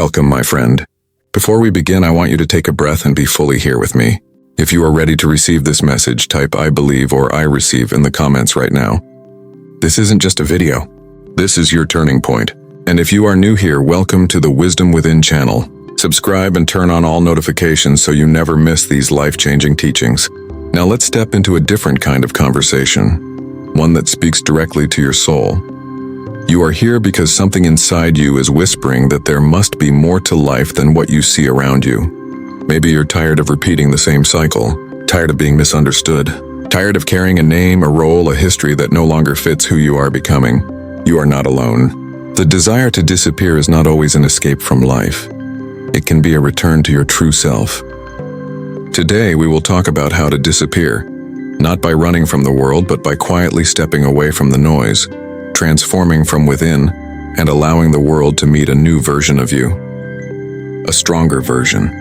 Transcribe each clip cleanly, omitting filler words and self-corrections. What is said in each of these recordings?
Welcome, my friend. Before we begin, I want you to take a breath and be fully here with me. If you are ready to receive this message, type I believe or I receive in the comments right now. This isn't just a video. This is your turning point. And if you are new here, welcome to the Wisdom Within channel. Subscribe and turn on all notifications so you never miss these life-changing teachings. Now let's step into a different kind of conversation, one that speaks directly to your soul. You are here because something inside you is whispering that there must be more to life than what you see around you. Maybe you're tired of repeating the same cycle, tired of being misunderstood, tired of carrying a name, a role, a history that no longer fits who you are becoming. You are not alone. The desire to disappear is not always an escape from life. It can be a return to your true self. Today, we will talk about how to disappear, not by running from the world, but by quietly stepping away from the noise, transforming from within, and allowing the world to meet a new version of you. A stronger version,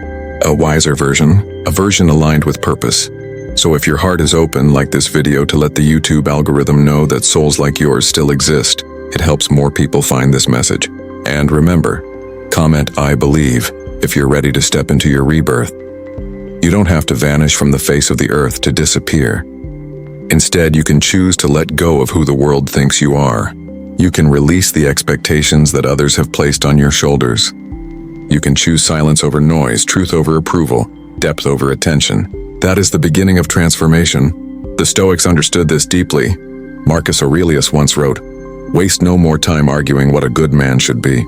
a wiser version, a version aligned with purpose. So if your heart is open, like this video, to let the YouTube algorithm know that souls like yours still exist, it helps more people find this message. And remember, comment I believe if you're ready to step into your rebirth. You don't have to vanish from the face of the earth to disappear. Instead, you can choose to let go of who the world thinks you are. You can release the expectations that others have placed on your shoulders. You can choose silence over noise, truth over approval, depth over attention. That is the beginning of transformation. The Stoics understood this deeply. Marcus Aurelius once wrote, "Waste no more time arguing what a good man should be.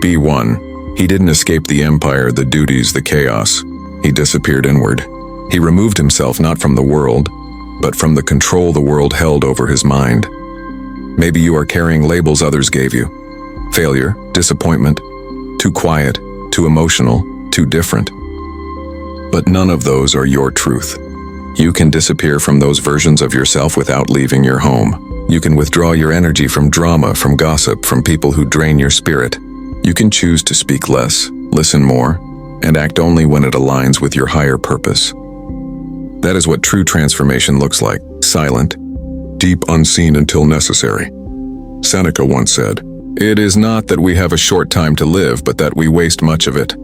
Be one." He didn't escape the empire, the duties, the chaos. He disappeared inward. He removed himself not from the world, but from the control the world held over his mind. Maybe you are carrying labels others gave you. Failure, disappointment, too quiet, too emotional, too different. But none of those are your truth. You can disappear from those versions of yourself without leaving your home. You can withdraw your energy from drama, from gossip, from people who drain your spirit. You can choose to speak less, listen more, and act only when it aligns with your higher purpose. That is what true transformation looks like: silent, deep, unseen until necessary. Seneca once said, "It is not that we have a short time to live, but that we waste much of it."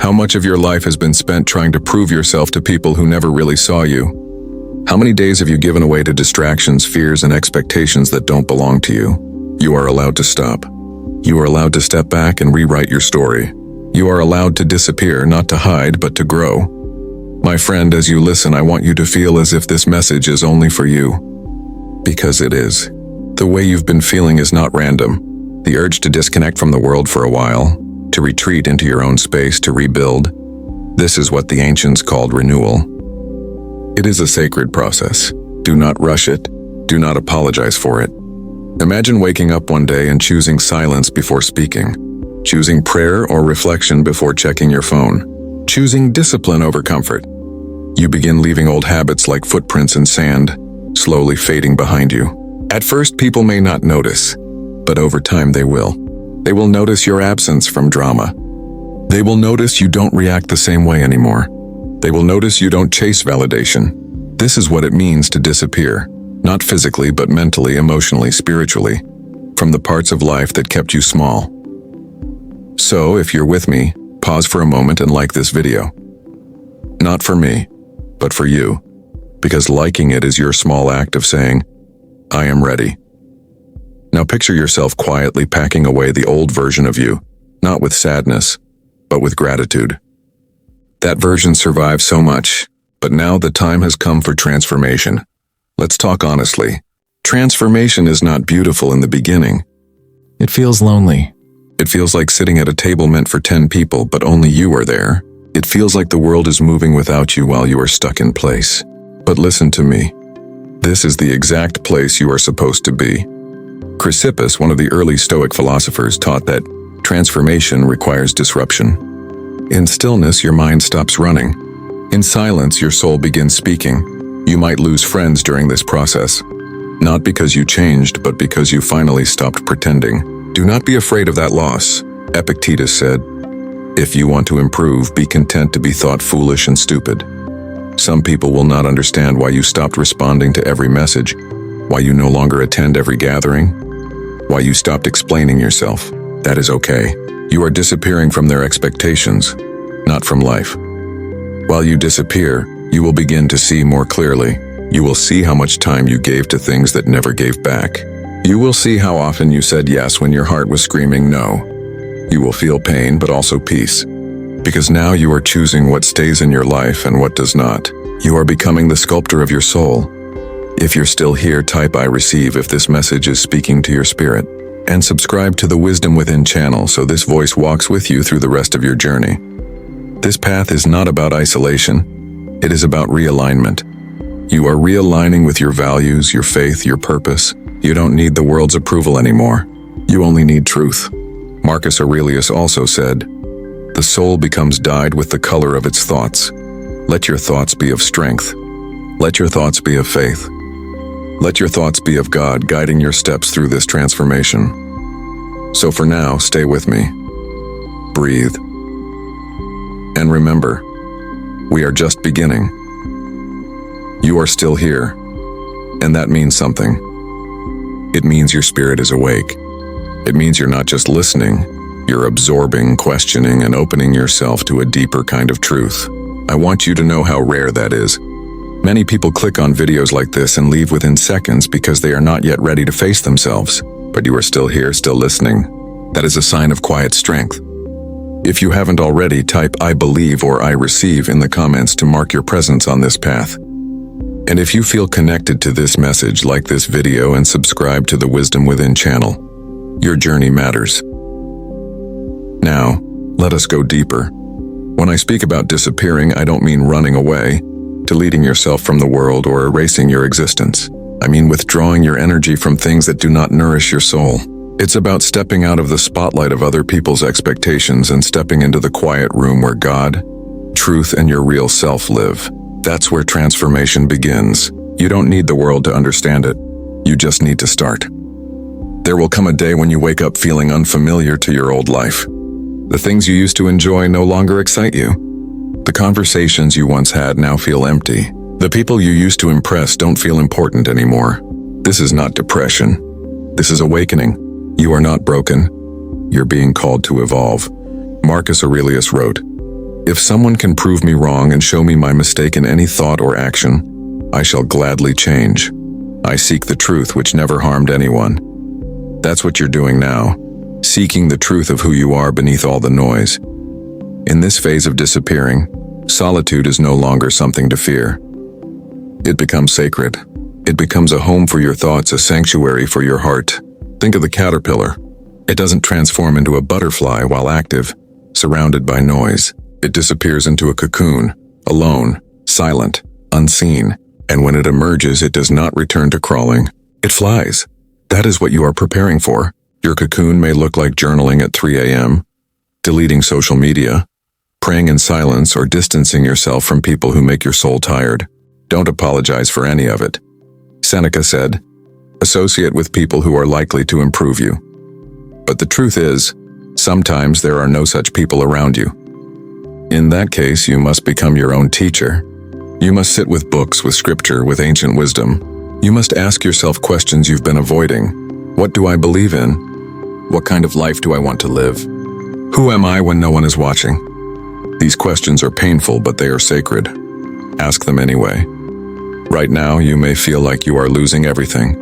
How much of your life has been spent trying to prove yourself to people who never really saw you? How many days have you given away to distractions, fears, and expectations that don't belong to you? You are allowed to stop. You are allowed to step back and rewrite your story. You are allowed to disappear, not to hide, but to grow. My friend, as you listen, I want you to feel as if this message is only for you. Because it is. The way you've been feeling is not random. The urge to disconnect from the world for a while, to retreat into your own space, to rebuild. This is what the ancients called renewal. It is a sacred process. Do not rush it. Do not apologize for it. Imagine waking up one day and choosing silence before speaking, choosing prayer or reflection before checking your phone, choosing discipline over comfort. You begin leaving old habits like footprints in sand, slowly fading behind you. At first, people may not notice, but over time they will. They will notice your absence from drama. They will notice you don't react the same way anymore. They will notice you don't chase validation. This is what it means to disappear, not physically, but mentally, emotionally, spiritually, from the parts of life that kept you small. So, if you're with me, pause for a moment and like this video. Not for me, but for you, because liking it is your small act of saying, I am ready. Now picture yourself quietly packing away the old version of you, not with sadness, but with gratitude. That version survived so much, but now the time has come for transformation. Let's talk honestly. Transformation is not beautiful in the beginning. It feels lonely. It feels like sitting at a table meant for 10 people, but only you are there. It feels like the world is moving without you while you are stuck in place. But listen to me. This is the exact place you are supposed to be. Chrysippus, one of the early Stoic philosophers, taught that transformation requires disruption. In stillness, your mind stops running. In silence, your soul begins speaking. You might lose friends during this process, not because you changed, but because you finally stopped pretending. Do not be afraid of that loss. Epictetus said, "If you want to improve, be content to be thought foolish and stupid." Some people will not understand why you stopped responding to every message, why you no longer attend every gathering, why you stopped explaining yourself. That is okay. You are disappearing from their expectations, not from life. While you disappear, you will begin to see more clearly. You will see how much time you gave to things that never gave back. You will see how often you said yes when your heart was screaming no. You will feel pain, but also peace. Because now you are choosing what stays in your life and what does not. You are becoming the sculptor of your soul. If you're still here, type I receive if this message is speaking to your spirit. And subscribe to the Wisdom Within channel so this voice walks with you through the rest of your journey. This path is not about isolation. It is about realignment. You are realigning with your values, your faith, your purpose. You don't need the world's approval anymore. You only need truth. Marcus Aurelius also said, "The soul becomes dyed with the color of its thoughts. Let your thoughts be of strength. Let your thoughts be of faith. Let your thoughts be of God guiding your steps through this transformation." So for now, stay with me. Breathe. And remember, we are just beginning. You are still here, and that means something. It means your spirit is awake. It means you're not just listening, you're absorbing, questioning, and opening yourself to a deeper kind of truth. I want you to know how rare that is. Many people click on videos like this and leave within seconds because they are not yet ready to face themselves. But you are still here, still listening. That is a sign of quiet strength. If you haven't already, type I believe or I receive in the comments to mark your presence on this path. And if you feel connected to this message, like this video and subscribe to the Wisdom Within channel. Your journey matters. Now, let us go deeper. When I speak about disappearing, I don't mean running away, deleting yourself from the world, or erasing your existence. I mean withdrawing your energy from things that do not nourish your soul. It's about stepping out of the spotlight of other people's expectations and stepping into the quiet room where God, truth, and your real self live. That's where transformation begins. You don't need the world to understand it. You just need to start. There will come a day when you wake up feeling unfamiliar to your old life. The things you used to enjoy no longer excite you. The conversations you once had now feel empty. The people you used to impress don't feel important anymore. This is not depression. This is awakening. You are not broken. You're being called to evolve. Marcus Aurelius wrote, "If someone can prove me wrong and show me my mistake in any thought or action, I shall gladly change. I seek the truth which never harmed anyone." That's what you're doing now, seeking the truth of who you are beneath all the noise. In this phase of disappearing, solitude is no longer something to fear. It becomes sacred. It becomes a home for your thoughts, a sanctuary for your heart. Think of the caterpillar. It doesn't transform into a butterfly while active, surrounded by noise. It disappears into a cocoon, alone, silent, unseen. And when it emerges, it does not return to crawling. It flies. That is what you are preparing for. Your cocoon may look like journaling at 3 a.m., deleting social media, praying in silence, or distancing yourself from people who make your soul tired. Don't apologize for any of it. Seneca said, "Associate with people who are likely to improve you." But the truth is, sometimes there are no such people around you. In that case, you must become your own teacher. You must sit with books, with scripture, with ancient wisdom. You must ask yourself questions you've been avoiding. What do I believe in? What kind of life do I want to live? Who am I when no one is watching? These questions are painful, but they are sacred. Ask them anyway. Right now, you may feel like you are losing everything.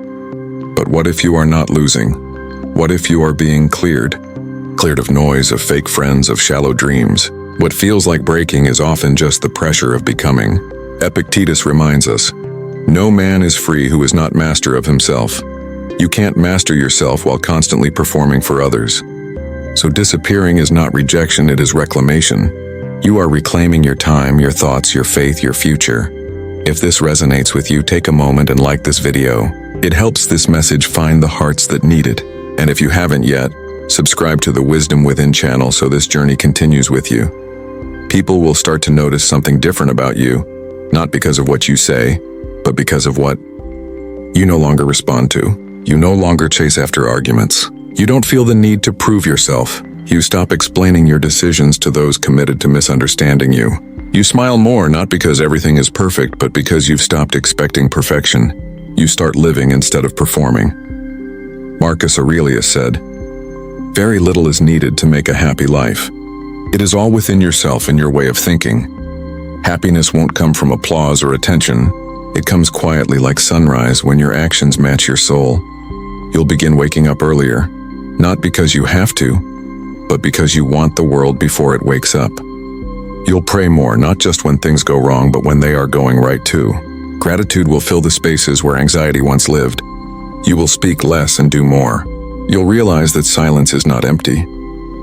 But what if you are not losing? What if you are being cleared? Cleared of noise, of fake friends, of shallow dreams. What feels like breaking is often just the pressure of becoming. Epictetus reminds us, "No man is free who is not master of himself." You can't master yourself while constantly performing for others. So disappearing is not rejection, it is reclamation. You are reclaiming your time, your thoughts, your faith, your future. If this resonates with you, take a moment and like this video. It helps this message find the hearts that need it. And if you haven't yet, subscribe to the Wisdom Within channel so this journey continues with you. People will start to notice something different about you, not because of what you say, but because of what you no longer respond to. You no longer chase after arguments. You don't feel the need to prove yourself. You stop explaining your decisions to those committed to misunderstanding you. You smile more, not because everything is perfect, but because you've stopped expecting perfection. You start living instead of performing. Marcus Aurelius said, Very little is needed to make a happy life. It is all within yourself and your way of thinking. Happiness won't come from applause or attention. It comes quietly like sunrise when your actions match your soul. You'll begin waking up earlier, not because you have to, but because you want the world before it wakes up. You'll pray more, not just when things go wrong, but when they are going right too. Gratitude will fill the spaces where anxiety once lived. You will speak less and do more. You'll realize that silence is not empty.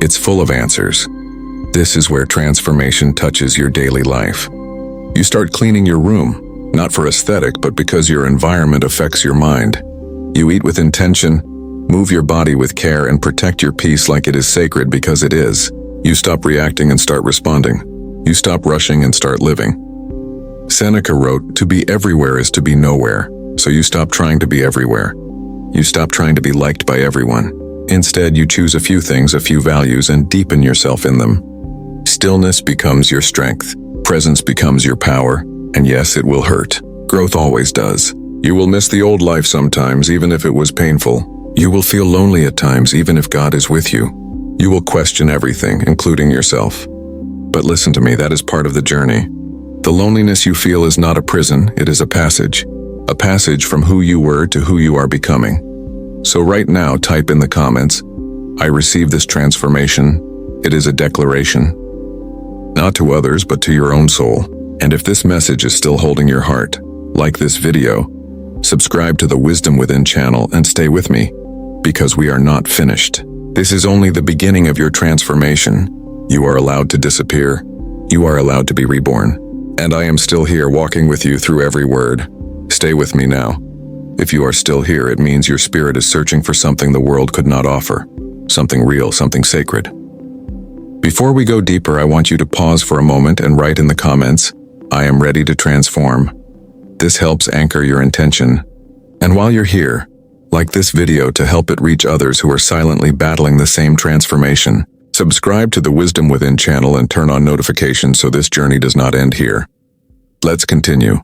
It's full of answers. This is where transformation touches your daily life. You start cleaning your room, not for aesthetic, but because your environment affects your mind. You eat with intention, move your body with care, and protect your peace like it is sacred because it is. You stop reacting and start responding. You stop rushing and start living. Seneca wrote, "To be everywhere is to be nowhere." So you stop trying to be everywhere. You stop trying to be liked by everyone. Instead, you choose a few things, a few values, and deepen yourself in them. Stillness becomes your strength. Presence becomes your power. And yes, it will hurt. Growth always does. You will miss the old life sometimes, even if it was painful. You will feel lonely at times, even if God is with you. You will question everything, including yourself. But listen to me, that is part of the journey. The loneliness you feel is not a prison, it is a passage. A passage from who you were to who you are becoming. So right now, type in the comments, "I receive this transformation." It is a declaration. Not to others, but to your own soul. And if this message is still holding your heart, like this video, subscribe to the Wisdom Within channel and stay with me, because we are not finished. This is only the beginning of your transformation. You are allowed to disappear. You are allowed to be reborn. And I am still here walking with you through every word. Stay with me now. If you are still here, it means your spirit is searching for something the world could not offer. Something real, something sacred. Before we go deeper, I want you to pause for a moment and write in the comments, "I am ready to transform." This helps anchor your intention. And while you're here, like this video to help it reach others who are silently battling the same transformation. Subscribe to the Wisdom Within channel and turn on notifications so this journey does not end here. Let's continue.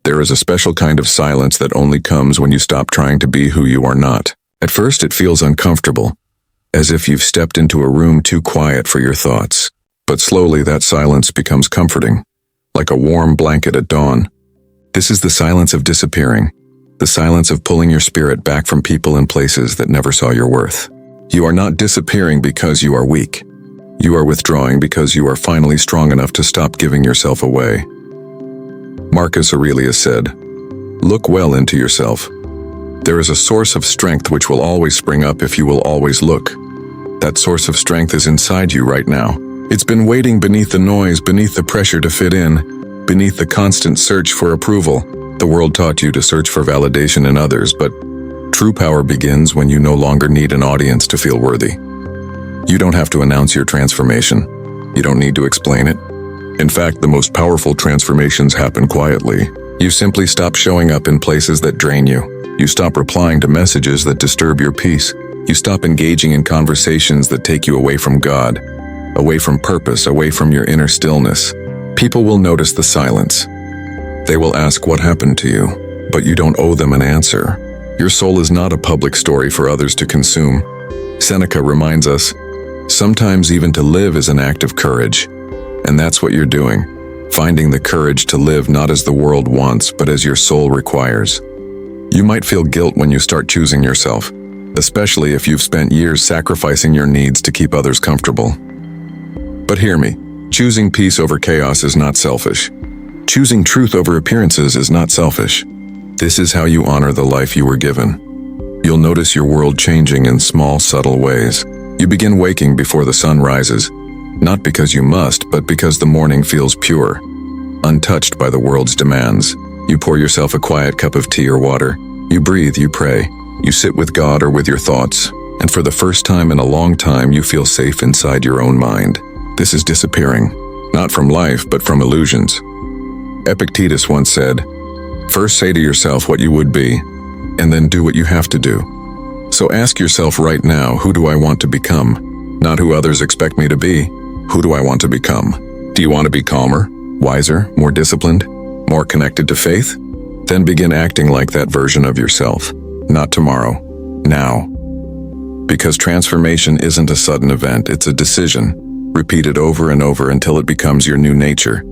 There is a special kind of silence that only comes when you stop trying to be who you are not. At first, it feels uncomfortable, as if you've stepped into a room too quiet for your thoughts. But slowly, that silence becomes comforting, like a warm blanket at dawn. This is the silence of disappearing, the silence of pulling your spirit back from people and places that never saw your worth. You are not disappearing because you are weak. You are withdrawing because you are finally strong enough to stop giving yourself away. Marcus Aurelius said, "Look well into yourself. There is a source of strength which will always spring up if you will always look. That source of strength is inside you right now. It's been waiting beneath the noise, beneath the pressure to fit in, beneath the constant search for approval. The world taught you to search for validation in others, but true power begins when you no longer need an audience to feel worthy. You don't have to announce your transformation. You don't need to explain it. In fact, the most powerful transformations happen quietly. You simply stop showing up in places that drain you. You stop replying to messages that disturb your peace. You stop engaging in conversations that take you away from God, away from purpose, away from your inner stillness. People will notice the silence. They will ask what happened to you, but you don't owe them an answer. Your soul is not a public story for others to consume. Seneca reminds us, sometimes even to live is an act of courage. And that's what you're doing, finding the courage to live not as the world wants, but as your soul requires. You might feel guilt when you start choosing yourself, especially if you've spent years sacrificing your needs to keep others comfortable. But hear me, choosing peace over chaos is not selfish. Choosing truth over appearances is not selfish. This is how you honor the life you were given. You'll notice your world changing in small, subtle ways. You begin waking before the sun rises, not because you must, but because the morning feels pure, untouched by the world's demands. You pour yourself a quiet cup of tea or water. You breathe, you pray. You sit with God or with your thoughts, and for the first time in a long time, you feel safe inside your own mind. This is disappearing, not from life, but from illusions. Epictetus once said, "First say to yourself what you would be, and then do what you have to do." So ask yourself right now, who do I want to become? Not who others expect me to be. Who do I want to become? Do you want to be calmer, wiser, more disciplined, more connected to faith? Then begin acting like that version of yourself. Not tomorrow, now. Because transformation isn't a sudden event, it's a decision, repeated over and over until it becomes your new nature.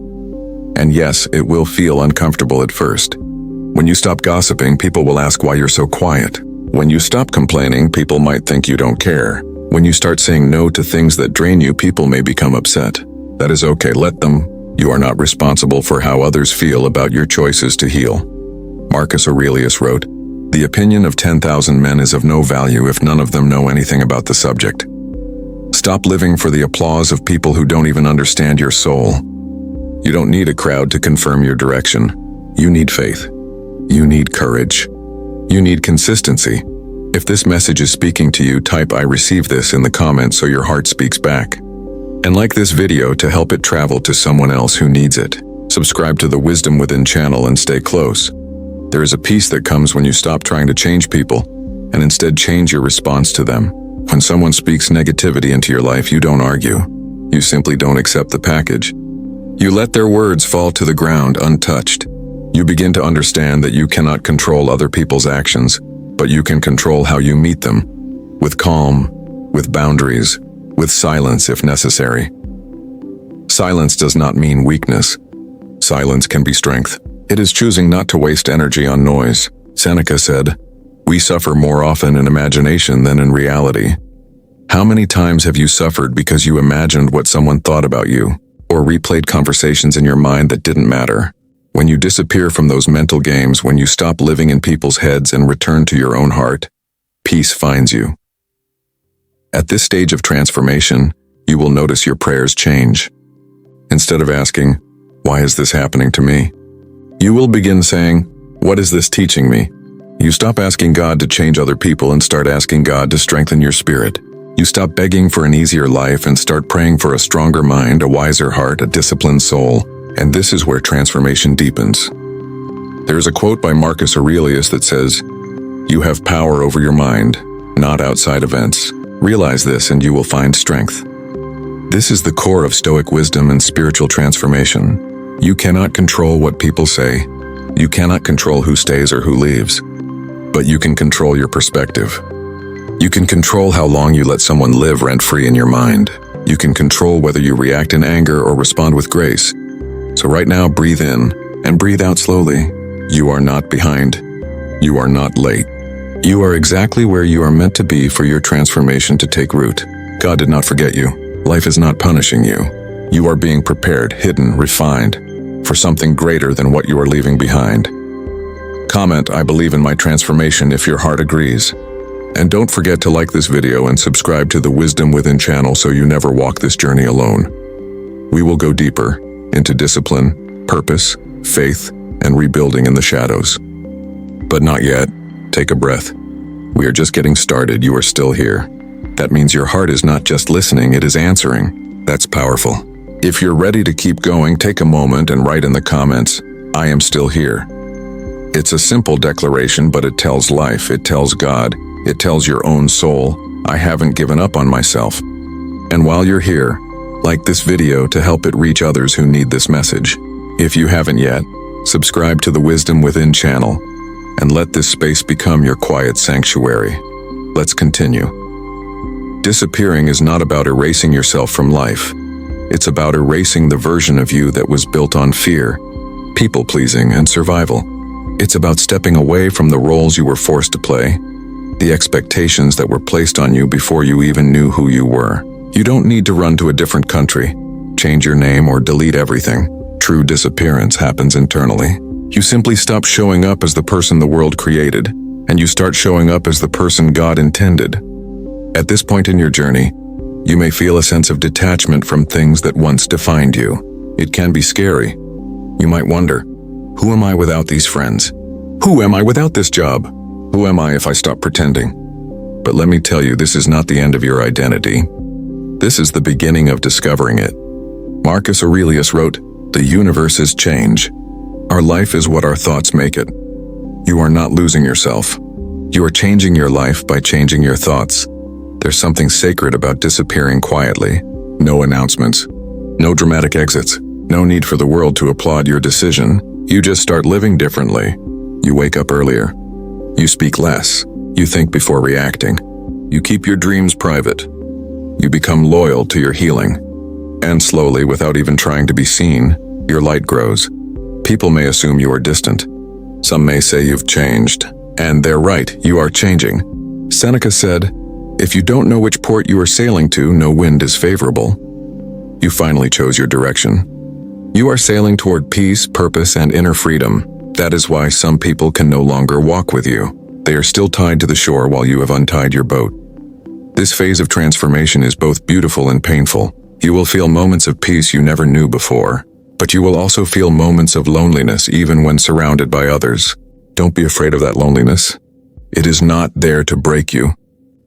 And yes, it will feel uncomfortable at first. When you stop gossiping, people will ask why you're so quiet. When you stop complaining, people might think you don't care. When you start saying no to things that drain you, people may become upset. That is okay, let them. You are not responsible for how others feel about your choices to heal. Marcus Aurelius wrote, "The opinion of 10,000 men is of no value if none of them know anything about the subject." Stop living for the applause of people who don't even understand your soul. You don't need a crowd to confirm your direction. You need faith. You need courage. You need consistency. If this message is speaking to you, type "I receive this" in the comments so your heart speaks back. And like this video to help it travel to someone else who needs it. Subscribe to the Wisdom Within channel and stay close. There is a peace that comes when you stop trying to change people and instead change your response to them. When someone speaks negativity into your life, you don't argue. You simply don't accept the package. You let their words fall to the ground untouched. You begin to understand that you cannot control other people's actions, but you can control how you meet them. With calm, with boundaries, with silence if necessary. Silence does not mean weakness. Silence can be strength. It is choosing not to waste energy on noise. Seneca said, "We suffer more often in imagination than in reality." How many times have you suffered because you imagined what someone thought about you, or replayed conversations in your mind that didn't matter? When you disappear from those mental games, when you stop living in people's heads and return to your own heart, peace finds you. At this stage of transformation, you will notice your prayers change. Instead of asking, "Why is this happening to me?" you will begin saying, "What is this teaching me?" You stop asking God to change other people and start asking God to strengthen your spirit. You stop begging for an easier life and start praying for a stronger mind, a wiser heart, a disciplined soul. And this is where transformation deepens. There is a quote by Marcus Aurelius that says, "You have power over your mind, not outside events. Realize this and you will find strength." This is the core of Stoic wisdom and spiritual transformation. You cannot control what people say. You cannot control who stays or who leaves. But you can control your perspective. You can control how long you let someone live rent-free in your mind. You can control whether you react in anger or respond with grace. So right now, breathe in and breathe out slowly. You are not behind. You are not late. You are exactly where you are meant to be for your transformation to take root. God did not forget you. Life is not punishing you. You are being prepared, hidden, refined for something greater than what you are leaving behind. Comment, "I believe in my transformation" if your heart agrees. And don't forget to like this video and subscribe to the Wisdom Within channel so you never walk this journey alone. We will go deeper into discipline, purpose, faith, and rebuilding in the shadows. But not yet. Take a breath. We are just getting started. You are still here. That means your heart is not just listening, it is answering. That's powerful. If you're ready to keep going, take a moment and write in the comments, "I am still here." It's a simple declaration, but it tells life, it tells God, it tells your own soul, "I haven't given up on myself." And while you're here, like this video to help it reach others who need this message. If you haven't yet, subscribe to the Wisdom Within channel and let this space become your quiet sanctuary. Let's continue. Disappearing is not about erasing yourself from life. It's about erasing the version of you that was built on fear, people-pleasing, and survival. It's about stepping away from the roles you were forced to play, the expectations that were placed on you before you even knew who you were. You don't need to run to a different country, change your name, or delete everything. True disappearance happens internally. You simply stop showing up as the person the world created, and you start showing up as the person God intended. At this point in your journey, you may feel a sense of detachment from things that once defined you. It can be scary. You might wonder, who am I without these friends? Who am I without this job? Who am I if I stop pretending? But let me tell you, this is not the end of your identity. This is the beginning of discovering it. Marcus Aurelius wrote, "The universe is change. Our life is what our thoughts make it." You are not losing yourself. You are changing your life by changing your thoughts. There's something sacred about disappearing quietly. No announcements, no dramatic exits, no need for the world to applaud your decision. You just start living differently. You wake up earlier. You speak less. You think before reacting. You keep your dreams private. You become loyal to your healing. And slowly, without even trying to be seen, your light grows. People may assume you are distant. Some may say you've changed. And they're right, you are changing. Seneca said, "If you don't know which port you are sailing to, no wind is favorable." You finally chose your direction. You are sailing toward peace, purpose, and inner freedom. That is why some people can no longer walk with you. They are still tied to the shore while you have untied your boat. This phase of transformation is both beautiful and painful. You will feel moments of peace you never knew before, but you will also feel moments of loneliness even when surrounded by others. Don't be afraid of that loneliness. It is not there to break you.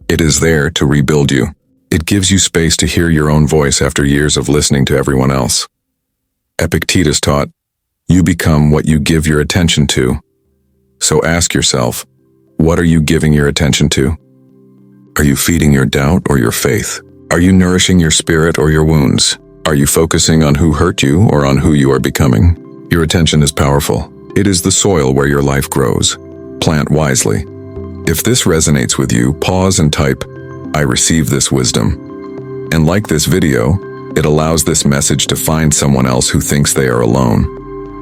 It is there to rebuild you. It gives you space to hear your own voice after years of listening to everyone else. Epictetus taught, "You become what you give your attention to." So ask yourself, what are you giving your attention to? Are you feeding your doubt or your faith? Are you nourishing your spirit or your wounds? Are you focusing on who hurt you or on who you are becoming? Your attention is powerful. It is the soil where your life grows. Plant wisely. If this resonates with you, pause and type, "I receive this wisdom." And like this video, it allows this message to find someone else who thinks they are alone.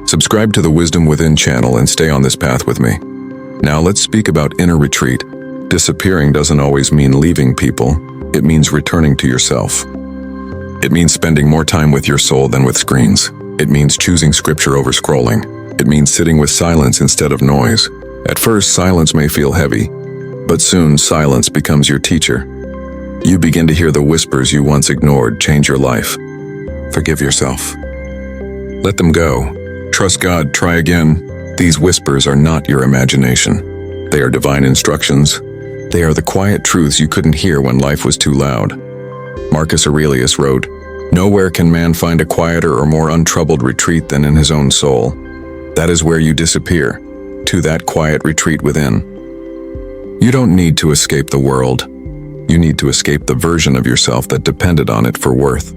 Subscribe to the Wisdom Within channel and stay on this path with me. Now let's speak about inner retreat. Disappearing doesn't always mean leaving people. It means returning to yourself. It means spending more time with your soul than with screens. It means choosing scripture over scrolling. It means sitting with silence instead of noise. At first, silence may feel heavy, but soon silence becomes your teacher. You begin to hear the whispers you once ignored change your life. Forgive yourself. Let them go. Trust God, try again. These whispers are not your imagination. They are divine instructions. They are the quiet truths you couldn't hear when life was too loud. Marcus Aurelius wrote, "Nowhere can man find a quieter or more untroubled retreat than in his own soul. That is where you disappear, to that quiet retreat within." You don't need to escape the world. You need to escape the version of yourself that depended on it for worth.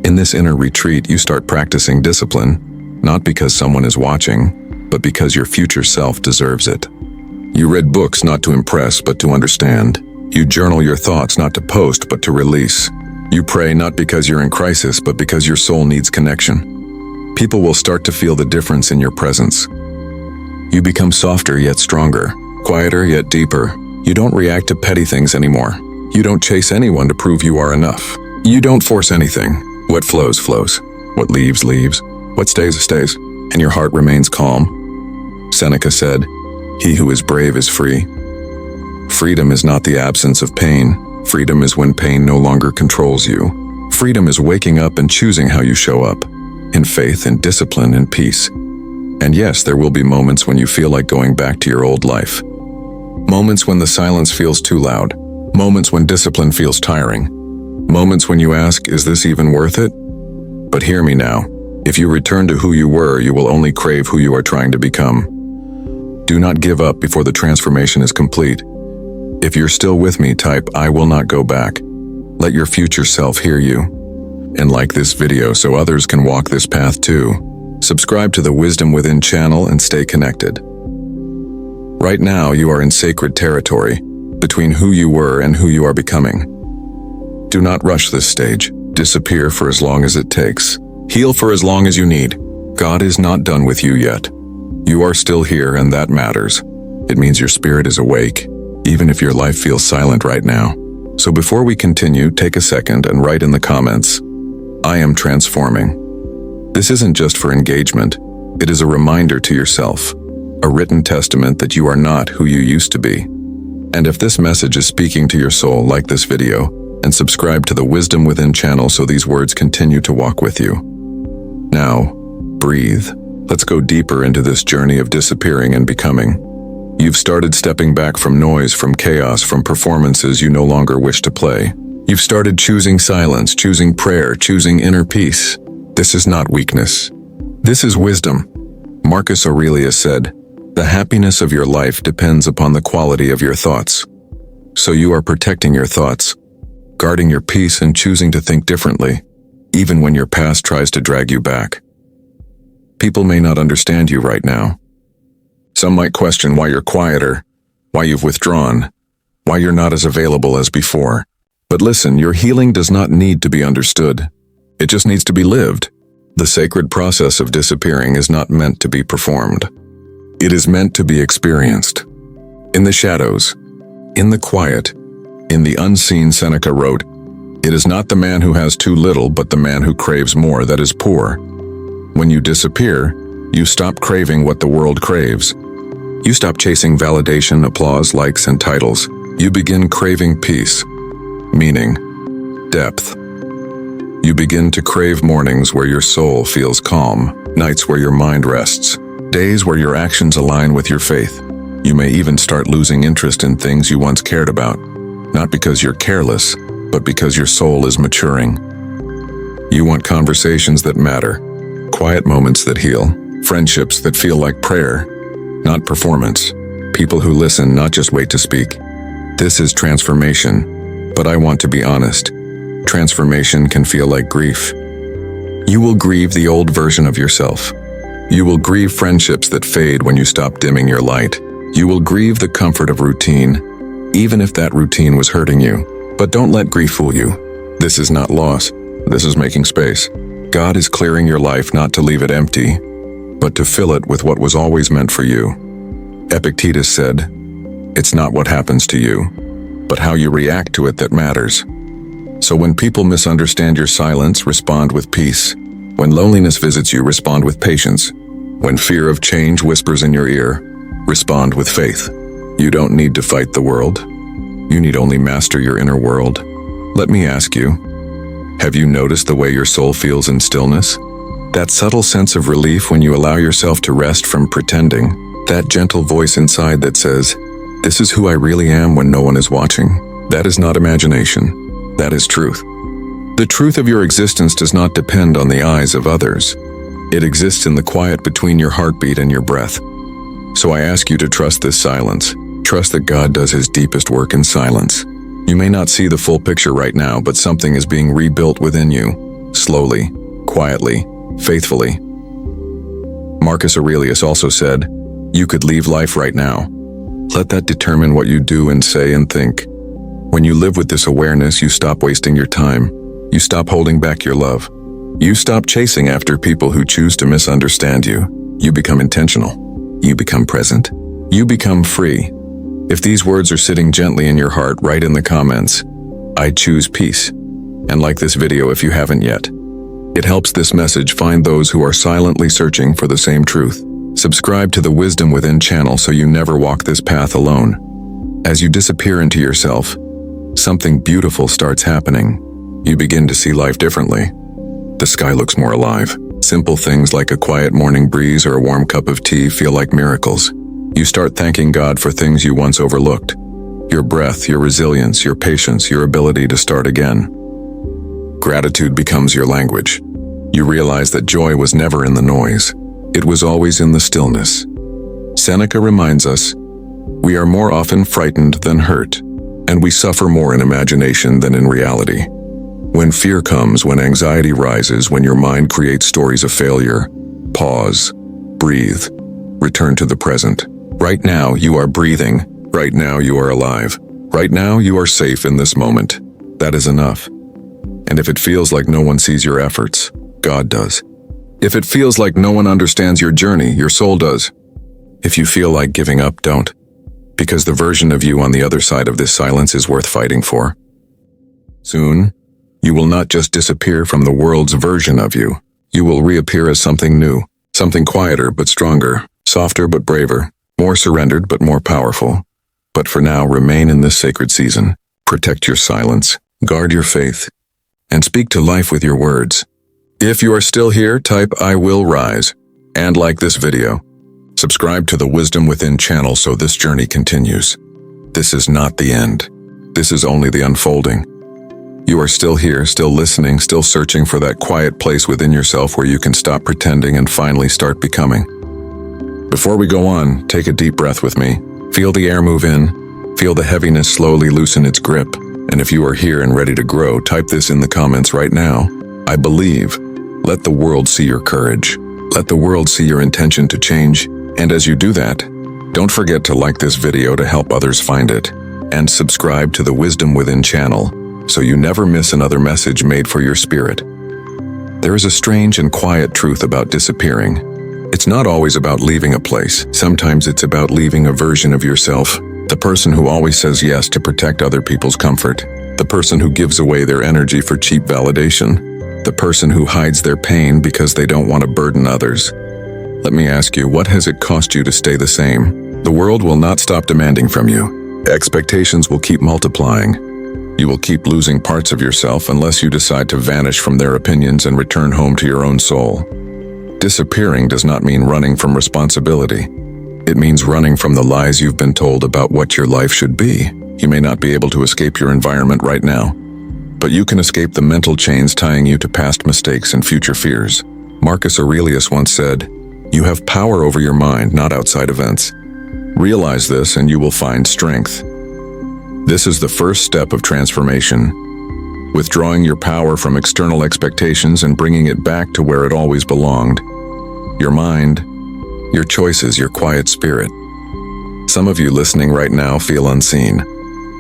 In this inner retreat, you start practicing discipline, not because someone is watching, but because your future self deserves it. You read books not to impress, but to understand. You journal your thoughts not to post, but to release. You pray not because you're in crisis, but because your soul needs connection. People will start to feel the difference in your presence. You become softer yet stronger, quieter yet deeper. You don't react to petty things anymore. You don't chase anyone to prove you are enough. You don't force anything. What flows, flows. What leaves, leaves. What stays, stays. And your heart remains calm. Seneca said, "He who is brave is free." Freedom is not the absence of pain. Freedom is when pain no longer controls you. Freedom is waking up and choosing how you show up, in faith, in discipline, in peace. And yes, there will be moments when you feel like going back to your old life. Moments when the silence feels too loud. Moments when discipline feels tiring. Moments when you ask, is this even worth it? But hear me now. If you return to who you were, you will only crave who you are trying to become. Do not give up before the transformation is complete. If you're still with me, type, "I will not go back." Let your future self hear you. And like this video so others can walk this path too. Subscribe to the Wisdom Within channel and stay connected. Right now, you are in sacred territory, between who you were and who you are becoming. Do not rush this stage. Disappear for as long as it takes. Heal for as long as you need. God is not done with you yet. You are still here, and that matters. It means your spirit is awake, even if your life feels silent right now. So before we continue, take a second and write in the comments, "I am transforming." This isn't just for engagement. It is a reminder to yourself, a written testament that you are not who you used to be. And if this message is speaking to your soul, like this video, and subscribe to the Wisdom Within channel so these words continue to walk with you. Now, breathe. Let's go deeper into this journey of disappearing and becoming. You've started stepping back from noise, from chaos, from performances you no longer wish to play. You've started choosing silence, choosing prayer, choosing inner peace. This is not weakness. This is wisdom. Marcus Aurelius said, "The happiness of your life depends upon the quality of your thoughts." So you are protecting your thoughts, guarding your peace, and choosing to think differently, even when your past tries to drag you back. People may not understand you right now. Some might question why you're quieter, why you've withdrawn, why you're not as available as before. But listen, your healing does not need to be understood. It just needs to be lived. The sacred process of disappearing is not meant to be performed. It is meant to be experienced. In the shadows, in the quiet, in the unseen, Seneca wrote, "It is not the man who has too little, but the man who craves more that is poor." When you disappear, you stop craving what the world craves. You stop chasing validation, applause, likes, and titles. You begin craving peace, meaning, depth. You begin to crave mornings where your soul feels calm, nights where your mind rests, days where your actions align with your faith. You may even start losing interest in things you once cared about, not because you're careless, but because your soul is maturing. You want conversations that matter, quiet moments that heal, friendships that feel like prayer, not performance, people who listen, not just wait to speak. This is transformation, but I want to be honest. Transformation can feel like grief. You will grieve the old version of yourself. You will grieve friendships that fade when you stop dimming your light. You will grieve the comfort of routine, even if that routine was hurting you. But don't let grief fool you. This is not loss. This is making space. God is clearing your life not to leave it empty, but to fill it with what was always meant for you. Epictetus said, "It's not what happens to you, but how you react to it that matters." So when people misunderstand your silence, respond with peace. When loneliness visits you, respond with patience. When fear of change whispers in your ear, respond with faith. You don't need to fight the world. You need only master your inner world. Let me ask you, have you noticed the way your soul feels in stillness? That subtle sense of relief when you allow yourself to rest from pretending, that gentle voice inside that says, "This is who I really am when no one is watching." That is not imagination. That is truth. The truth of your existence does not depend on the eyes of others. It exists in the quiet between your heartbeat and your breath. So I ask you to trust this silence. Trust that God does His deepest work in silence. You may not see the full picture right now, but something is being rebuilt within you, slowly, quietly, faithfully. Marcus Aurelius also said, "You could leave life right now." Let that determine what you do and say and think. When you live with this awareness, you stop wasting your time. You stop holding back your love. You stop chasing after people who choose to misunderstand you. You become intentional. You become present. You become free. If these words are sitting gently in your heart, write in the comments, "I choose peace." And like this video if you haven't yet. It helps this message find those who are silently searching for the same truth. Subscribe to the Wisdom Within channel so you never walk this path alone. As you disappear into yourself, something beautiful starts happening. You begin to see life differently. The sky looks more alive. Simple things like a quiet morning breeze or a warm cup of tea feel like miracles. You start thanking God for things you once overlooked. Your breath, your resilience, your patience, your ability to start again. Gratitude becomes your language. You realize that joy was never in the noise. It was always in the stillness. Seneca reminds us, we are more often frightened than hurt, and we suffer more in imagination than in reality. When fear comes, when anxiety rises, when your mind creates stories of failure, pause, breathe, return to the present. Right now, you are breathing. Right now, you are alive. Right now, you are safe in this moment. That is enough. And if it feels like no one sees your efforts, God does. If it feels like no one understands your journey, your soul does. If you feel like giving up, don't. Because the version of you on the other side of this silence is worth fighting for. Soon, you will not just disappear from the world's version of you. You will reappear as something new, something quieter but stronger, softer but braver, more surrendered but more powerful. But for now, remain in this sacred season. Protect your silence, guard your faith, and speak to life with your words. If you are still here, type "I will rise" and like this video. Subscribe to the Wisdom Within channel so this journey continues. This is not the end. This is only the unfolding. You are still here, still listening, still searching for that quiet place within yourself where you can stop pretending and finally start becoming. Before we go on, take a deep breath with me. Feel the air move in. Feel the heaviness slowly loosen its grip. And if you are here and ready to grow, type this in the comments right now. I believe. Let the world see your courage. Let the world see your intention to change. And as you do that, don't forget to like this video to help others find it. and subscribe to the Wisdom Within channel so you never miss another message made for your spirit. There is a strange and quiet truth about disappearing. It's not always about leaving a place. Sometimes it's about leaving a version of yourself. The person who always says yes to protect other people's comfort. The person who gives away their energy for cheap validation. The person who hides their pain because they don't want to burden others. Let me ask you, what has it cost you to stay the same? The world will not stop demanding from you. Expectations will keep multiplying. You will keep losing parts of yourself unless you decide to vanish from their opinions and return home to your own soul. Disappearing does not mean running from responsibility. It means running from the lies you've been told about what your life should be. You may not be able to escape your environment right now, but you can escape the mental chains tying you to past mistakes and future fears. Marcus Aurelius once said, "You have power over your mind, not outside events. Realize this and you will find strength." This is the first step of transformation, withdrawing your power from external expectations and bringing it back to where it always belonged. Your mind, your choices, your quiet spirit. Some of you listening right now feel unseen.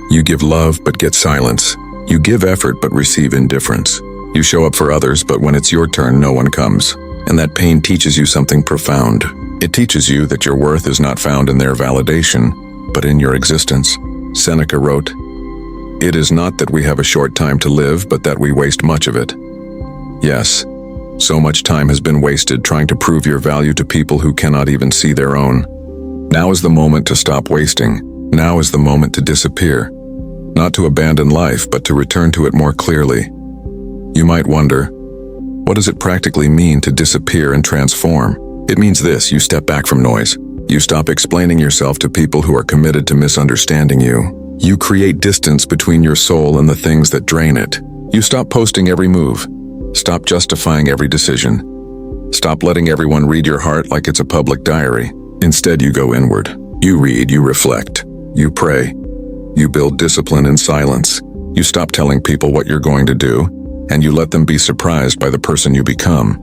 You give love but get silence. You give effort but receive indifference. You show up for others, but when it's your turn, no one comes. And that pain teaches you something profound. It teaches you that your worth is not found in their validation, but in your existence. Seneca wrote, "It is not that we have a short time to live, but that we waste much of it." Yes, so much time has been wasted trying to prove your value to people who cannot even see their own. Now is the moment to stop wasting. Now is the moment to disappear. Not to abandon life, but to return to it more clearly. You might wonder, what does it practically mean to disappear and transform? It means this: you step back from noise. You stop explaining yourself to people who are committed to misunderstanding you. You create distance between your soul and the things that drain it. You stop posting every move. Stop justifying every decision. Stop letting everyone read your heart like it's a public diary. Instead, you go inward. You read, you reflect, you pray. You build discipline in silence. You stop telling people what you're going to do, and you let them be surprised by the person you become.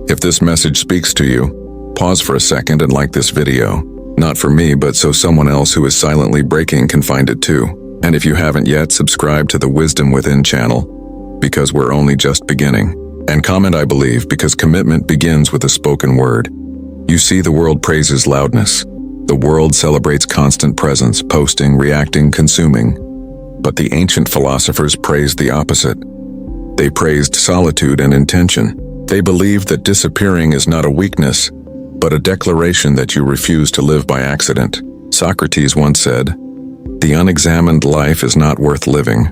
If this message speaks to you, pause for a second and like this video. Not for me, but so someone else who is silently breaking can find it too. And if you haven't yet, subscribe to the Wisdom Within channel, because we're only just beginning. And comment "I believe," because commitment begins with a spoken word. You see, the world praises loudness. The world celebrates constant presence, posting, reacting, consuming. But the ancient philosophers praised the opposite. They praised solitude and intention. They believed that disappearing is not a weakness, but a declaration that you refuse to live by accident. Socrates once said, "The unexamined life is not worth living."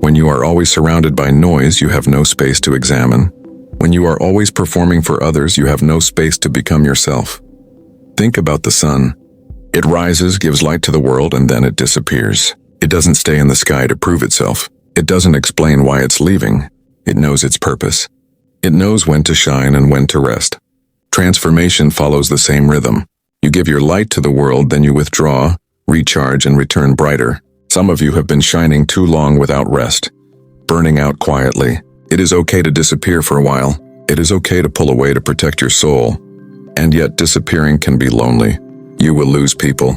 When you are always surrounded by noise, you have no space to examine. When you are always performing for others, you have no space to become yourself. Think about the sun. It rises, gives light to the world, and then it disappears. It doesn't stay in the sky to prove itself. It doesn't explain why it's leaving. It knows its purpose. It knows when to shine and when to rest. Transformation follows the same rhythm. You give your light to the world, then you withdraw, recharge, and return brighter. Some of you have been shining too long without rest, burning out quietly. It is okay to disappear for a while. It is okay to pull away to protect your soul. And yet disappearing can be lonely. You will lose people.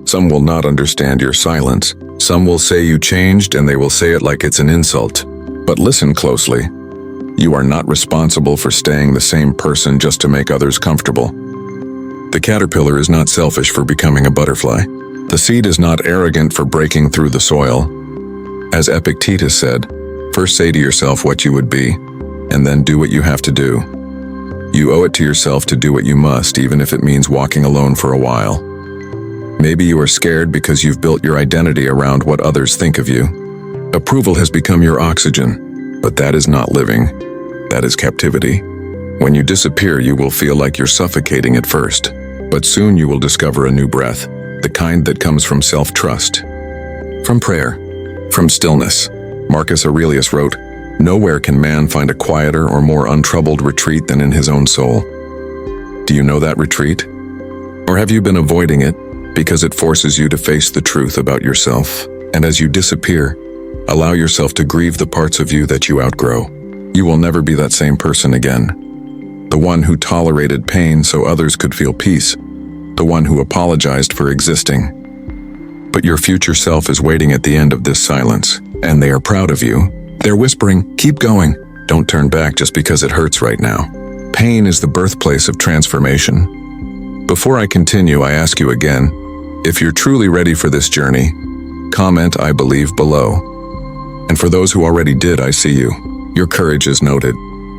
Some will not understand your silence. Some will say you changed, and they will say it like it's an insult. But listen closely. You are not responsible for staying the same person just to make others comfortable. The caterpillar is not selfish for becoming a butterfly. The seed is not arrogant for breaking through the soil. As Epictetus said, first say to yourself what you would be, and then do what you have to do. You owe it to yourself to do what you must, even if it means walking alone for a while. Maybe you are scared because you've built your identity around what others think of you. Approval has become your oxygen, but that is not living. That is captivity. When you disappear, you will feel like you're suffocating at first, but soon you will discover a new breath, the kind that comes from self-trust, from prayer, from stillness. Marcus Aurelius wrote, "Nowhere can man find a quieter or more untroubled retreat than in his own soul." Do you know that retreat? Or have you been avoiding it because it forces you to face the truth about yourself? And as you disappear, allow yourself to grieve the parts of you that you outgrow. You will never be that same person again. The one who tolerated pain so others could feel peace. The one who apologized for existing. But your future self is waiting at the end of this silence, and they are proud of you. They're whispering, "Keep going. Don't turn back just because it hurts right now." Pain is the birthplace of transformation. Before I continue, I ask you again, if you're truly ready for this journey, comment "I believe" below. And for those who already did, I see you. Your courage is noted.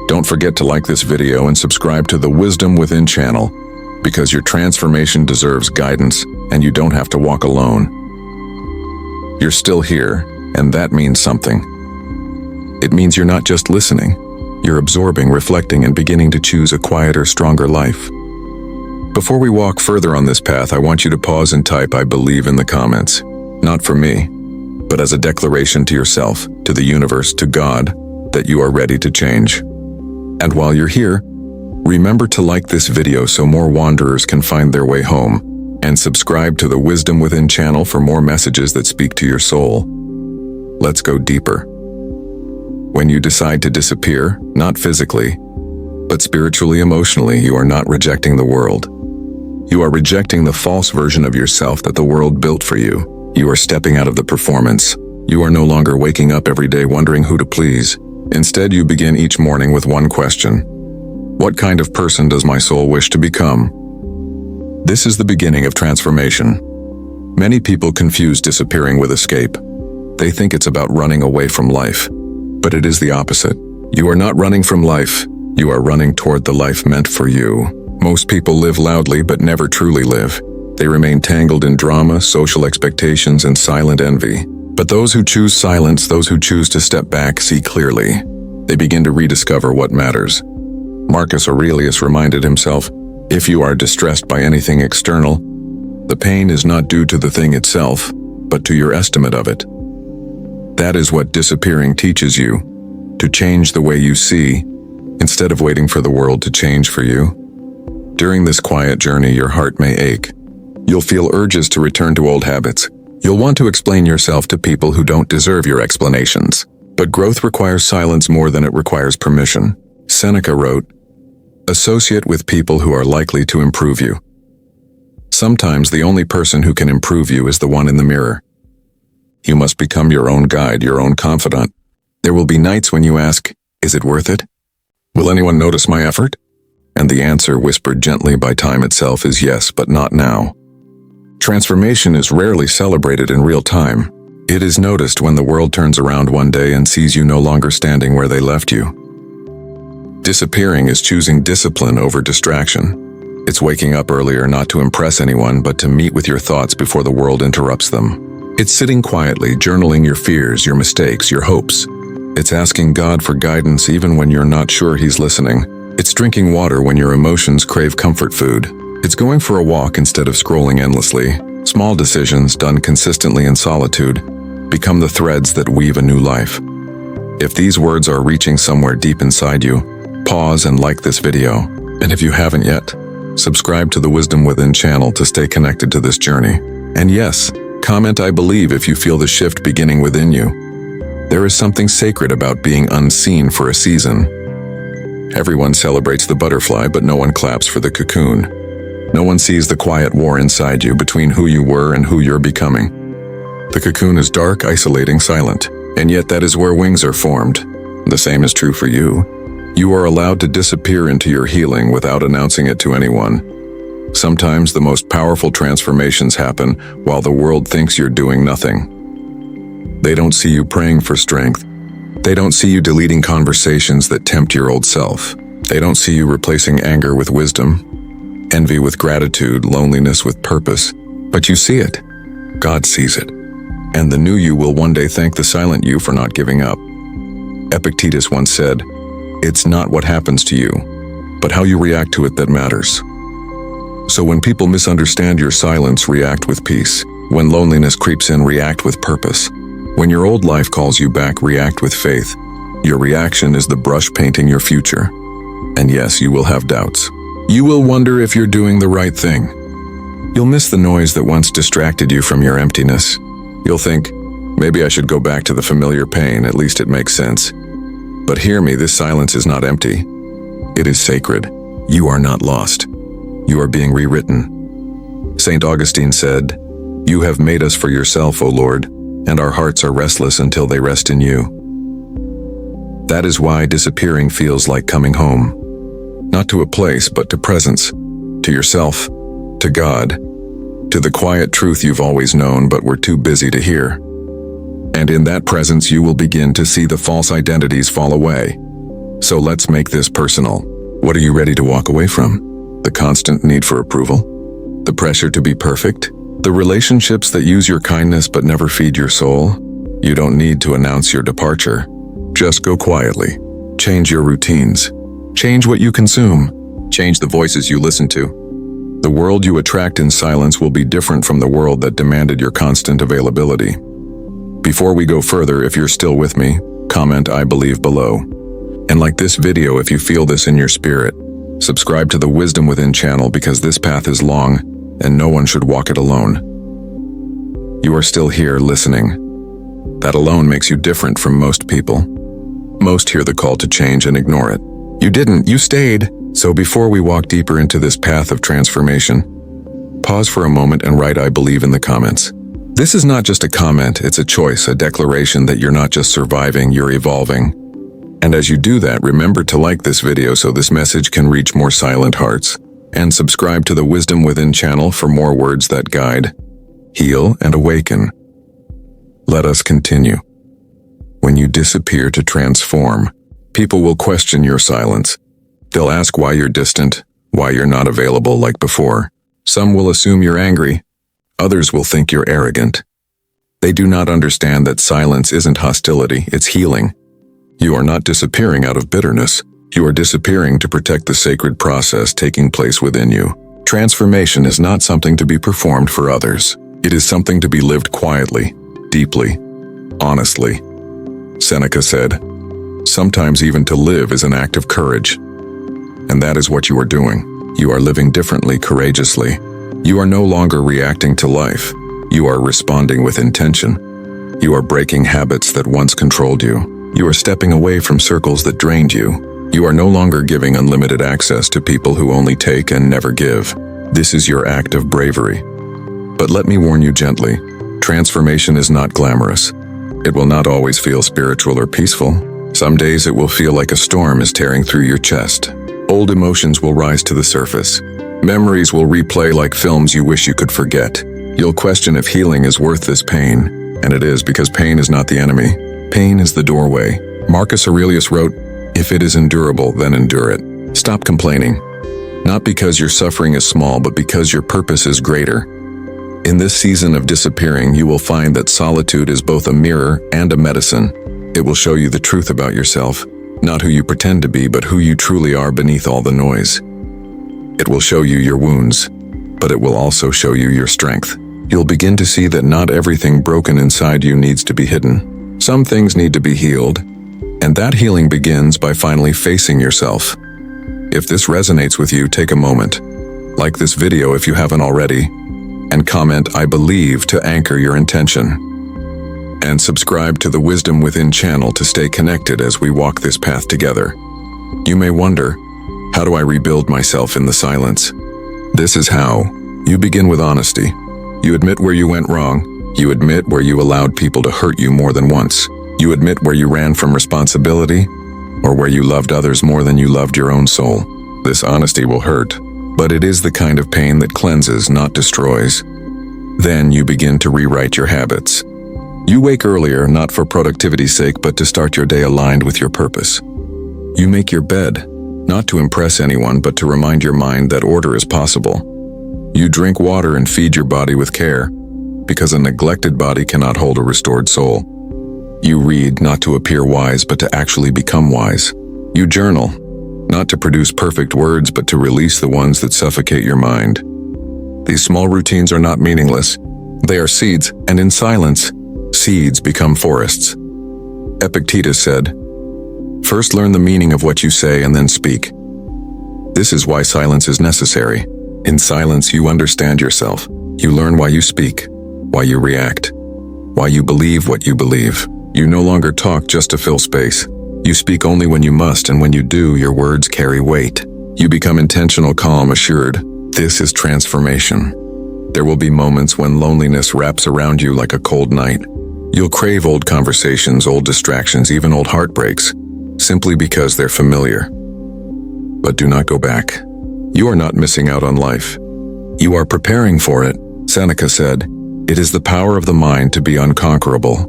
Don't forget to like this video and subscribe to the Wisdom Within channel, because your transformation deserves guidance and you don't have to walk alone. You're still here, and that means something. It means you're not just listening. You're absorbing, reflecting, and beginning to choose a quieter, stronger life. Before we walk further on this path, I want you to pause and type "I believe" in the comments. Not for me, but as a declaration to yourself, to the universe, to God, that you are ready to change. And while you're here, remember to like this video so more wanderers can find their way home, and subscribe to the Wisdom Within channel for more messages that speak to your soul. Let's go deeper. When you decide to disappear, not physically, but spiritually, emotionally, you are not rejecting the world. You are rejecting the false version of yourself that the world built for you. You are stepping out of the performance. You are no longer waking up every day wondering who to please. Instead, you begin each morning with one question: what kind of person does my soul wish to become? This is the beginning of transformation. Many people confuse disappearing with escape. They think it's about running away from life. But it is the opposite. You are not running from life. You are running toward the life meant for you. Most people live loudly but never truly live. They remain tangled in drama, social expectations, and silent envy. But those who choose silence, those who choose to step back, see clearly. They begin to rediscover what matters. Marcus Aurelius reminded himself, if you are distressed by anything external, the pain is not due to the thing itself, but to your estimate of it. That is what disappearing teaches you, to change the way you see, instead of waiting for the world to change for you. During this quiet journey, your heart may ache. You'll feel urges to return to old habits. You'll want to explain yourself to people who don't deserve your explanations. But growth requires silence more than it requires permission. Seneca wrote, "Associate with people who are likely to improve you." Sometimes the only person who can improve you is the one in the mirror. You must become your own guide, your own confidant. There will be nights when you ask, is it worth it? Will anyone notice my effort? And the answer, whispered gently by time itself, is yes, but not now. Transformation is rarely celebrated in real time. It is noticed when the world turns around one day and sees you no longer standing where they left you. Disappearing is choosing discipline over distraction. It's waking up earlier not to impress anyone, but to meet with your thoughts before the world interrupts them. It's sitting quietly, journaling your fears, your mistakes, your hopes. It's asking God for guidance even when you're not sure He's listening. It's drinking water when your emotions crave comfort food. It's going for a walk instead of scrolling endlessly. Small decisions done consistently in solitude become the threads that weave a new life. If these words are reaching somewhere deep inside you, pause and like this video. And if you haven't yet, subscribe to the Wisdom Within channel to stay connected to this journey. And yes, comment "I believe" if you feel the shift beginning within you. There is something sacred about being unseen for a season. Everyone celebrates the butterfly, but no one claps for the cocoon. No one sees the quiet war inside you between who you were and who you're becoming. The cocoon is dark, isolating, silent, and yet that is where wings are formed. The same is true for you. You are allowed to disappear into your healing without announcing it to anyone. Sometimes the most powerful transformations happen while the world thinks you're doing nothing. They don't see you praying for strength. They don't see you deleting conversations that tempt your old self. They don't see you replacing anger with wisdom, envy with gratitude, loneliness with purpose. But you see it. God sees it. And the new you will one day thank the silent you for not giving up. Epictetus once said, "It's not what happens to you, but how you react to it that matters." So when people misunderstand your silence, react with peace. When loneliness creeps in, react with purpose. When your old life calls you back, react with faith. Your reaction is the brush painting your future. And yes, you will have doubts. You will wonder if you're doing the right thing. You'll miss the noise that once distracted you from your emptiness. You'll think, maybe I should go back to the familiar pain, at least it makes sense. But hear me, this silence is not empty. It is sacred. You are not lost. You are being rewritten. St. Augustine said, You have made us for yourself, O Lord, and our hearts are restless until they rest in you. That is why disappearing feels like coming home. Not to a place, but to presence, to yourself, to God, to the quiet truth you've always known but were too busy to hear. And in that presence you will begin to see the false identities fall away. So let's make this personal. What are you ready to walk away from? The constant need for approval? The pressure to be perfect? The relationships that use your kindness but never feed your soul? You don't need to announce your departure. Just go quietly. Change your routines. Change what you consume. Change the voices you listen to. The world you attract in silence will be different from the world that demanded your constant availability. Before we go further, if you're still with me, comment "I believe" below. And like this video if you feel this in your spirit. Subscribe to the Wisdom Within channel because this path is long and no one should walk it alone. You are still here listening. That alone makes you different from most people. Most hear the call to change and ignore it. You didn't, you stayed. So before we walk deeper into this path of transformation, pause for a moment and write "I believe" in the comments. This is not just a comment, it's a choice, a declaration that you're not just surviving, you're evolving. And as you do that, remember to like this video so this message can reach more silent hearts. And subscribe to the Wisdom Within channel for more words that guide, heal, and awaken. Let us continue. When you disappear to transform, people will question your silence. They'll ask why you're distant, why you're not available like before. Some will assume you're angry. Others will think you're arrogant. They do not understand that silence isn't hostility, it's healing. You are not disappearing out of bitterness. You are disappearing to protect the sacred process taking place within you. Transformation is not something to be performed for others. It is something to be lived quietly, deeply, honestly. Seneca said, "Sometimes even to live is an act of courage." And that is what you are doing. You are living differently, courageously. You are no longer reacting to life. You are responding with intention. You are breaking habits that once controlled you. You are stepping away from circles that drained you. You are no longer giving unlimited access to people who only take and never give. This is your act of bravery. But let me warn you gently, transformation is not glamorous. It will not always feel spiritual or peaceful. Some days it will feel like a storm is tearing through your chest. Old emotions will rise to the surface. Memories will replay like films you wish you could forget. You'll question if healing is worth this pain. And it is, because pain is not the enemy. Pain is the doorway. Marcus Aurelius wrote, "If it is endurable, then endure it." Stop complaining. Not because your suffering is small, but because your purpose is greater. In this season of disappearing, you will find that solitude is both a mirror and a medicine. It will show you the truth about yourself, not who you pretend to be, but who you truly are beneath all the noise. It will show you your wounds, but it will also show you your strength. You'll begin to see that not everything broken inside you needs to be hidden. Some things need to be healed, and that healing begins by finally facing yourself. If this resonates with you, take a moment. Like this video if you haven't already, and comment "I believe" to anchor your intention. And subscribe to the Wisdom Within channel to stay connected as we walk this path together. You may wonder, how do I rebuild myself in the silence? This is how. You begin with honesty. You admit where you went wrong. You admit where you allowed people to hurt you more than once. You admit where you ran from responsibility, or where you loved others more than you loved your own soul. This honesty will hurt, but it is the kind of pain that cleanses, not destroys. Then you begin to rewrite your habits. You wake earlier, not for productivity's sake, but to start your day aligned with your purpose. You make your bed, not to impress anyone, but to remind your mind that order is possible. You drink water and feed your body with care, because a neglected body cannot hold a restored soul. You read, not to appear wise, but to actually become wise. You journal, not to produce perfect words, but to release the ones that suffocate your mind. These small routines are not meaningless. They are seeds, and in silence, seeds become forests. Epictetus said, "First learn the meaning of what you say and then speak." This is why silence is necessary. In silence, you understand yourself. You learn why you speak, why you react, why you believe what you believe. You no longer talk just to fill space. You speak only when you must, and when you do, your words carry weight. You become intentional, calm, assured. This is transformation. There will be moments when loneliness wraps around you like a cold night. You'll crave old conversations, old distractions, even old heartbreaks, simply because they're familiar. But do not go back. You are not missing out on life. You are preparing for it. Seneca said, "It is the power of the mind to be unconquerable."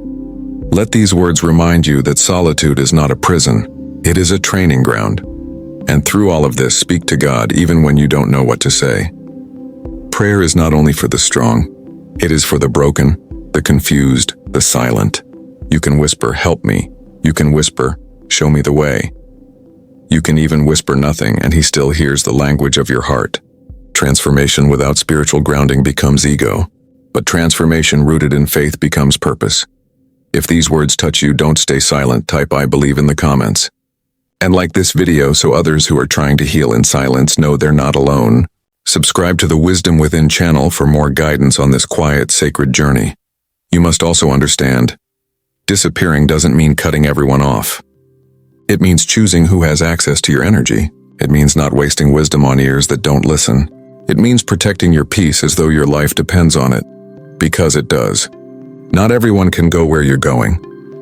Let these words remind you that solitude is not a prison, it is a training ground. And through all of this, speak to God even when you don't know what to say. Prayer is not only for the strong, it is for the broken, the confused, the silent. You can whisper, "Help me." You can whisper, "Show me the way." You can even whisper nothing and he still hears the language of your heart. Transformation without spiritual grounding becomes ego, but transformation rooted in faith becomes purpose. If these words touch you, don't stay silent. Type "I believe" in the comments. And like this video so others who are trying to heal in silence know they're not alone. Subscribe to the Wisdom Within channel for more guidance on this quiet, sacred journey. You must also understand, disappearing doesn't mean cutting everyone off. It means choosing who has access to your energy. It means not wasting wisdom on ears that don't listen. It means protecting your peace as though your life depends on it, because it does. Not everyone can go where you're going.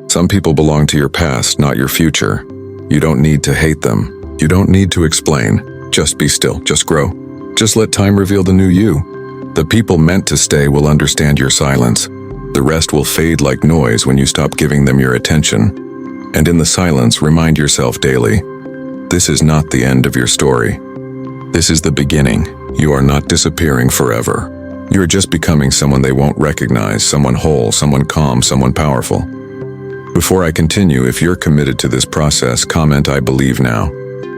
Some people belong to your past, not your future. You don't need to hate them. You don't need to explain. Just be still, just grow. Just let time reveal the new you. The people meant to stay will understand your silence. The rest will fade like noise when you stop giving them your attention. And in the silence, remind yourself daily, this is not the end of your story. This is the beginning. You are not disappearing forever. You're just becoming someone they won't recognize, someone whole, someone calm, someone powerful. Before I continue, if you're committed to this process, comment "I believe" now.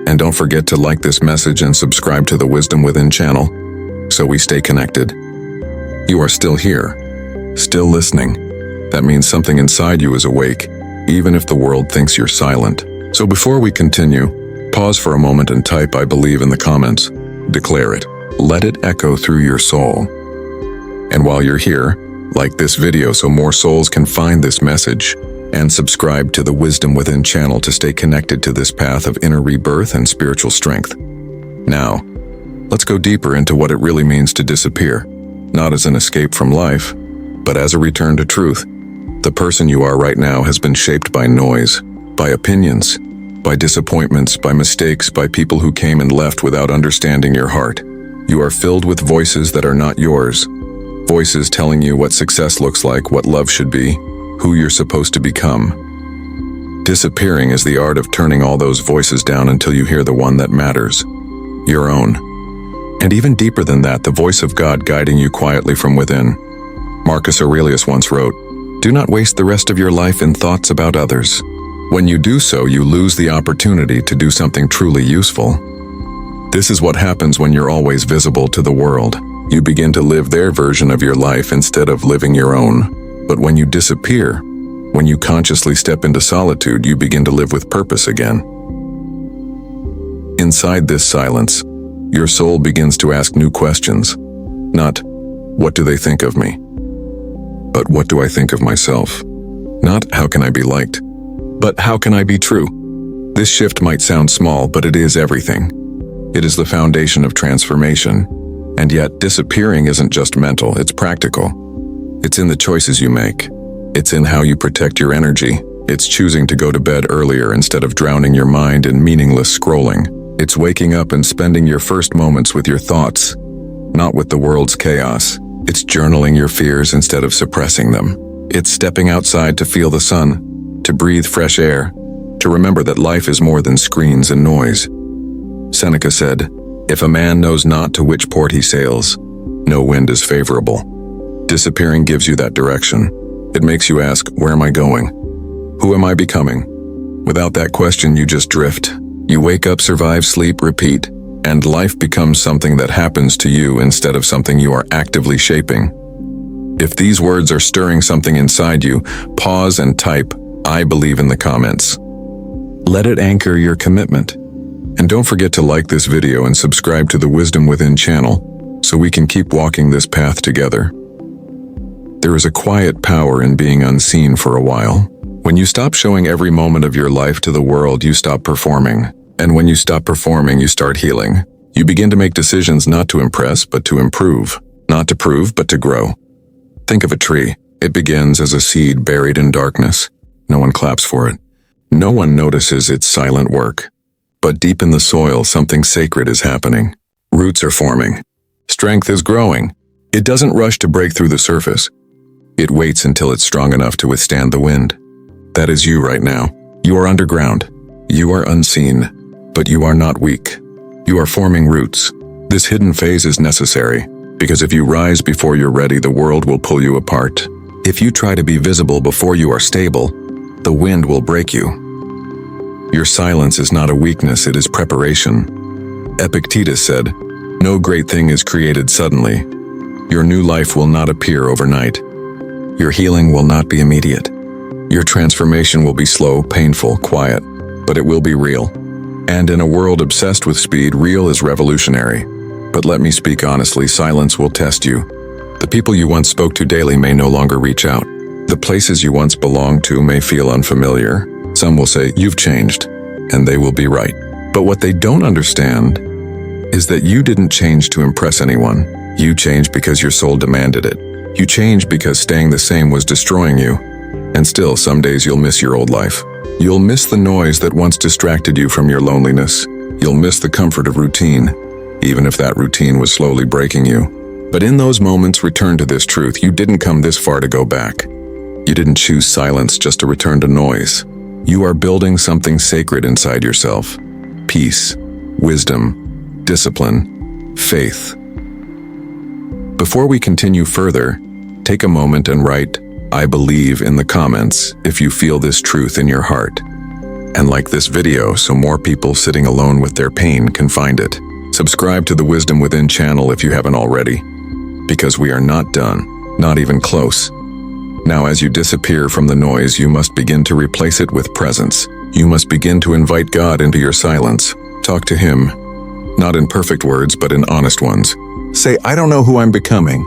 And don't forget to like this message and subscribe to the Wisdom Within channel, so we stay connected. You are still here, still listening. That means something inside you is awake, even if the world thinks you're silent. So before we continue, pause for a moment and type "I believe" in the comments. Declare it. Let it echo through your soul. And while you're here, like this video so more souls can find this message, and subscribe to the Wisdom Within channel to stay connected to this path of inner rebirth and spiritual strength. Now, let's go deeper into what it really means to disappear, not as an escape from life, but as a return to truth. The person you are right now has been shaped by noise, by opinions, by disappointments, by mistakes, by people who came and left without understanding your heart. You are filled with voices that are not yours. Voices telling you what success looks like, what love should be, who you're supposed to become. Disappearing is the art of turning all those voices down until you hear the one that matters, your own. And even deeper than that, the voice of God guiding you quietly from within. Marcus Aurelius once wrote, "Do not waste the rest of your life in thoughts about others. When you do so, you lose the opportunity to do something truly useful." This is what happens when you're always visible to the world. You begin to live their version of your life instead of living your own. But when you disappear, when you consciously step into solitude, you begin to live with purpose again. Inside this silence, your soul begins to ask new questions. Not, "What do they think of me?" but "What do I think of myself?" Not, "How can I be liked?" but "How can I be true?" This shift might sound small, but it is everything. It is the foundation of transformation. And yet, disappearing isn't just mental, it's practical. It's in the choices you make. It's in how you protect your energy. It's choosing to go to bed earlier instead of drowning your mind in meaningless scrolling. It's waking up and spending your first moments with your thoughts, not with the world's chaos. It's journaling your fears instead of suppressing them. It's stepping outside to feel the sun, to breathe fresh air, to remember that life is more than screens and noise. Seneca said, "If a man knows not to which port he sails, no wind is favorable." Disappearing gives you that direction. It makes you ask, where am I going? Who am I becoming? Without that question, you just drift. You wake up, survive, sleep, repeat, and life becomes something that happens to you instead of something you are actively shaping. If these words are stirring something inside you, pause and type, "I believe" in the comments. Let it anchor your commitment. And don't forget to like this video and subscribe to the Wisdom Within channel so we can keep walking this path together. There is a quiet power in being unseen for a while. When you stop showing every moment of your life to the world, you stop performing. And when you stop performing, you start healing. You begin to make decisions not to impress, but to improve. Not to prove, but to grow. Think of a tree. It begins as a seed buried in darkness. No one claps for it. No one notices its silent work. But deep in the soil, something sacred is happening. Roots are forming. Strength is growing. It doesn't rush to break through the surface. It waits until it's strong enough to withstand the wind. That is you right now. You are underground. You are unseen. But you are not weak. You are forming roots. This hidden phase is necessary, because if you rise before you're ready, the world will pull you apart. If you try to be visible before you are stable, the wind will break you. Your silence is not a weakness, it is preparation. Epictetus said, "No great thing is created suddenly. Your new life will not appear overnight. Your healing will not be immediate. Your transformation will be slow, painful, quiet, but it will be real. And in a world obsessed with speed, real is revolutionary. But let me speak honestly, silence will test you. The people you once spoke to daily may no longer reach out. The places you once belonged to may feel unfamiliar. Some will say, you've changed, and they will be right. But what they don't understand is that you didn't change to impress anyone. You changed because your soul demanded it. You changed because staying the same was destroying you. And still, some days you'll miss your old life. You'll miss the noise that once distracted you from your loneliness. You'll miss the comfort of routine, even if that routine was slowly breaking you. But in those moments, return to this truth. You didn't come this far to go back. You didn't choose silence just to return to noise. You are building something sacred inside yourself. Peace, wisdom, discipline, faith. Before we continue further, take a moment and write, "I believe" in the comments if you feel this truth in your heart. And like this video so more people sitting alone with their pain can find it. Subscribe to the Wisdom Within channel if you haven't already, because we are not done, not even close. Now, as you disappear from the noise, you must begin to replace it with presence. You must begin to invite God into your silence. Talk to Him, not in perfect words, but in honest ones. Say, "I don't know who I'm becoming,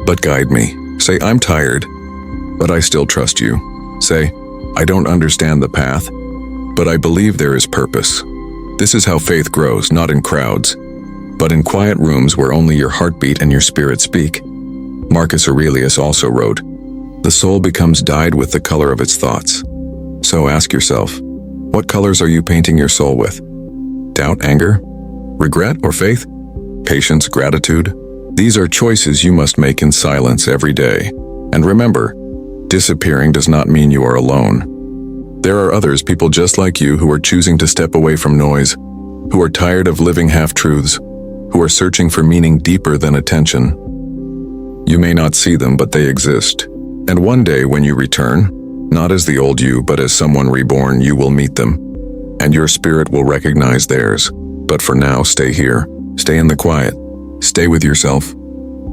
but guide me." Say, "I'm tired, but I still trust you." Say, "I don't understand the path, but I believe there is purpose." This is how faith grows, not in crowds, but in quiet rooms where only your heartbeat and your spirit speak. Marcus Aurelius also wrote, "The soul becomes dyed with the color of its thoughts." So ask yourself, what colors are you painting your soul with? Doubt, anger, regret, or faith? Patience, gratitude? These are choices you must make in silence every day. And remember, disappearing does not mean you are alone. There are others, people just like you, who are choosing to step away from noise, who are tired of living half-truths, who are searching for meaning deeper than attention. You may not see them, but they exist. And one day when you return, not as the old you, but as someone reborn, you will meet them. And your spirit will recognize theirs. But for now, stay here. Stay in the quiet. Stay with yourself.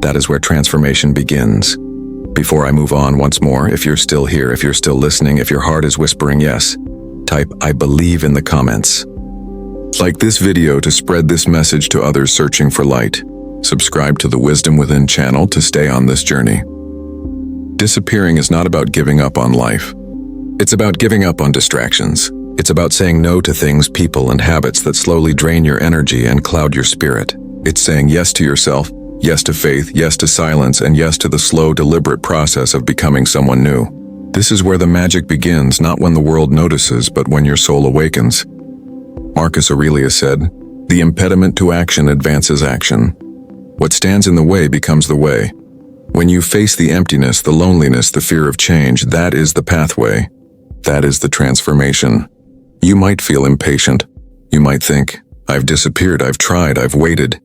That is where transformation begins. Before I move on, once more, if you're still here, if you're still listening, if your heart is whispering yes, type "I believe" in the comments. Like this video to spread this message to others searching for light. Subscribe to the Wisdom Within channel to stay on this journey. Disappearing is not about giving up on life. It's about giving up on distractions. It's about saying no to things, people, and habits that slowly drain your energy and cloud your spirit. It's saying yes to yourself, yes to faith, yes to silence, and yes to the slow, deliberate process of becoming someone new. This is where the magic begins, not when the world notices, but when your soul awakens. Marcus Aurelius said, "The impediment to action advances action. What stands in the way becomes the way." When you face the emptiness, the loneliness, the fear of change, that is the pathway. That is the transformation. You might feel impatient. You might think, "I've disappeared, I've tried, I've waited.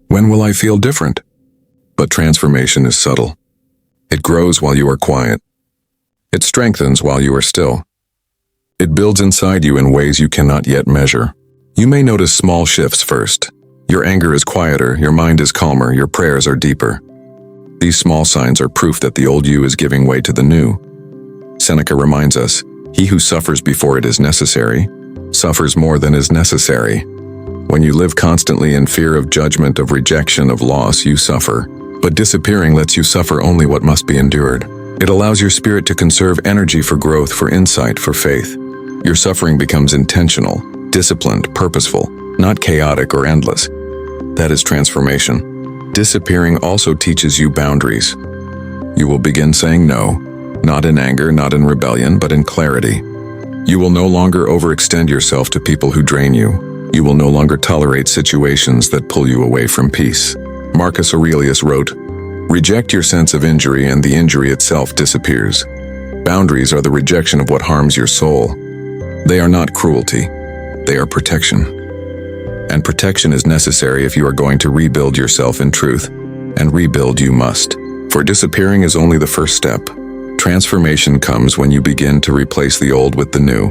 When will I feel different?" But transformation is subtle. It grows while you are quiet. It strengthens while you are still. It builds inside you in ways you cannot yet measure. You may notice small shifts first. Your anger is quieter, your mind is calmer, your prayers are deeper. These small signs are proof that the old you is giving way to the new. Seneca reminds us, "He who suffers before it is necessary, suffers more than is necessary." When you live constantly in fear of judgment, of rejection, of loss, you suffer. But disappearing lets you suffer only what must be endured. It allows your spirit to conserve energy for growth, for insight, for faith. Your suffering becomes intentional, disciplined, purposeful, not chaotic or endless. That is transformation. Disappearing also teaches you boundaries. You will begin saying no, not in anger, not in rebellion, but in clarity. You will no longer overextend yourself to people who drain you. You will no longer tolerate situations that pull you away from peace. Marcus Aurelius wrote, "Reject your sense of injury and the injury itself disappears." Boundaries are the rejection of what harms your soul. They are not cruelty. They are protection. And protection is necessary if you are going to rebuild yourself in truth, and rebuild you must. For disappearing is only the first step. Transformation comes when you begin to replace the old with the new.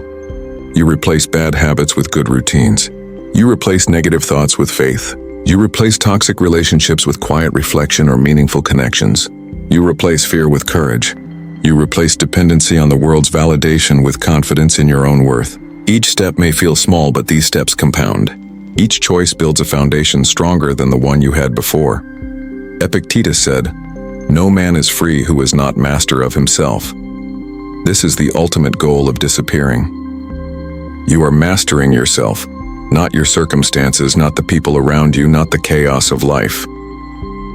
You replace bad habits with good routines. You replace negative thoughts with faith. You replace toxic relationships with quiet reflection or meaningful connections. You replace fear with courage. You replace dependency on the world's validation with confidence in your own worth. Each step may feel small, but these steps compound. Each choice builds a foundation stronger than the one you had before. Epictetus said, "No man is free who is not master of himself." This is the ultimate goal of disappearing. You are mastering yourself, not your circumstances, not the people around you, not the chaos of life.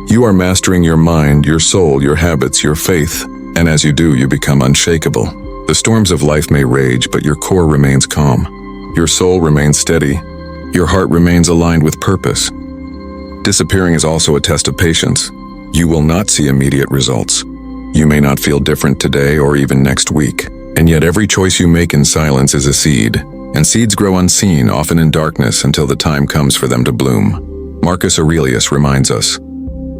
You are mastering your mind, your soul, your habits, your faith, and as you do, you become unshakable. The storms of life may rage, but your core remains calm. Your soul remains steady. Your heart remains aligned with purpose. Disappearing is also a test of patience. You will not see immediate results. You may not feel different today or even next week, and yet every choice you make in silence is a seed. And seeds grow unseen, often in darkness, until the time comes for them to bloom. Marcus Aurelius reminds us,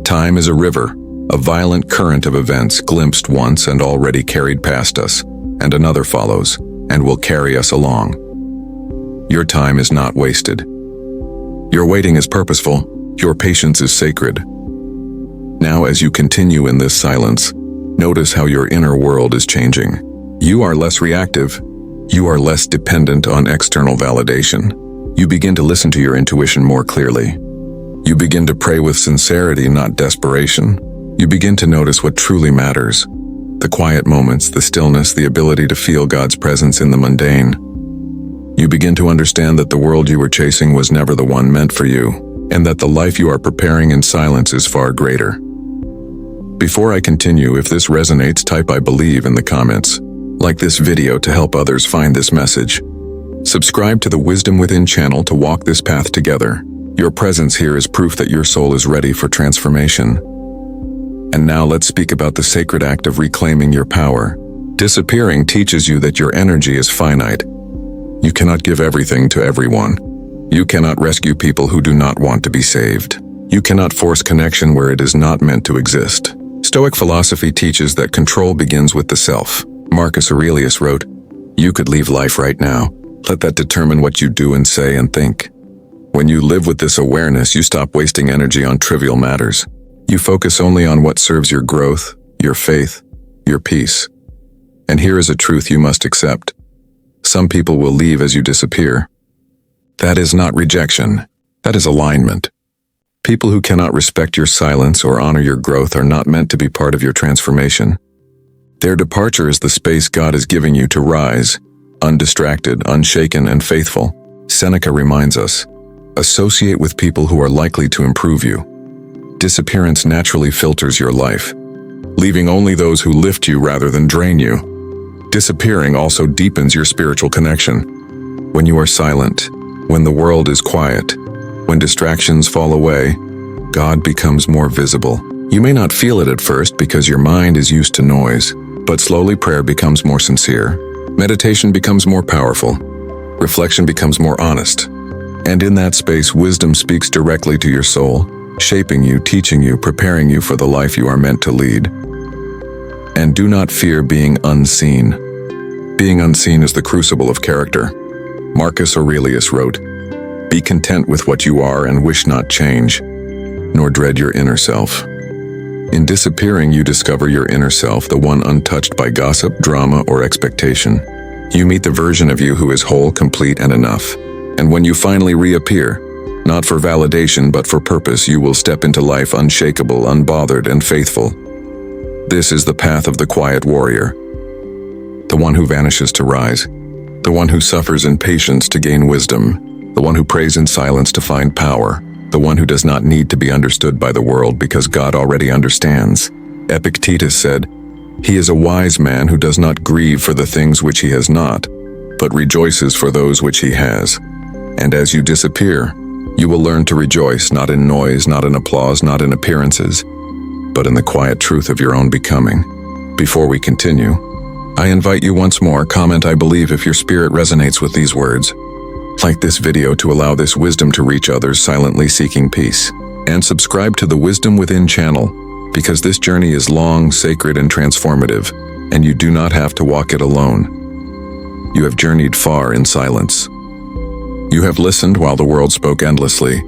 "Time is a river, a violent current of events glimpsed once and already carried past us, and another follows, and will carry us along." Your time is not wasted. Your waiting is purposeful. Your patience is sacred. Now, as you continue in this silence, notice how your inner world is changing. You are less reactive. You are less dependent on external validation. You begin to listen to your intuition more clearly. You begin to pray with sincerity, not desperation. You begin to notice what truly matters. The quiet moments, the stillness, the ability to feel God's presence in the mundane. You begin to understand that the world you were chasing was never the one meant for you, and that the life you are preparing in silence is far greater. Before I continue, if this resonates, type "I believe" in the comments. Like this video to help others find this message. Subscribe to the Wisdom Within channel to walk this path together. Your presence here is proof that your soul is ready for transformation. And now let's speak about the sacred act of reclaiming your power. Disappearing teaches you that your energy is finite. You cannot give everything to everyone. You cannot rescue people who do not want to be saved. You cannot force connection where it is not meant to exist. Stoic philosophy teaches that control begins with the self. Marcus Aurelius wrote, "You could leave life right now. Let that determine what you do and say and think." When you live with this awareness, you stop wasting energy on trivial matters. You focus only on what serves your growth, your faith, your peace. And here is a truth you must accept. Some people will leave as you disappear. That is not rejection. That is alignment. People who cannot respect your silence or honor your growth are not meant to be part of your transformation. Their departure is the space God is giving you to rise, undistracted, unshaken, and faithful. Seneca reminds us, associate with people who are likely to improve you. Disappearance naturally filters your life, leaving only those who lift you rather than drain you. Disappearing also deepens your spiritual connection. When you are silent, when the world is quiet, when distractions fall away, God becomes more visible. You may not feel it at first because your mind is used to noise, but slowly prayer becomes more sincere. Meditation becomes more powerful. Reflection becomes more honest. And in that space, wisdom speaks directly to your soul, shaping you, teaching you, preparing you for the life you are meant to lead. And do not fear being unseen. Being unseen is the crucible of character. Marcus Aurelius wrote, "Be content with what you are and wish not change, nor dread your inner self." In disappearing, you discover your inner self, the one untouched by gossip, drama, or expectation. You meet the version of you who is whole, complete, and enough. And when you finally reappear, not for validation but for purpose, you will step into life unshakable, unbothered, and faithful. This is the path of the quiet warrior, the one who vanishes to rise, the one who suffers in patience to gain wisdom, the one who prays in silence to find power, the one who does not need to be understood by the world because God already understands. Epictetus said, "He is a wise man who does not grieve for the things which he has not, but rejoices for those which he has. And as you disappear, you will learn to rejoice not in noise, not in applause, not in appearances, but in the quiet truth of your own becoming." Before we continue, I invite you once more, comment "I believe" if your spirit resonates with these words. Like this video to allow this wisdom to reach others silently seeking peace. And subscribe to the Wisdom Within channel, because this journey is long, sacred, and transformative, and you do not have to walk it alone. You have journeyed far in silence. You have listened while the world spoke endlessly,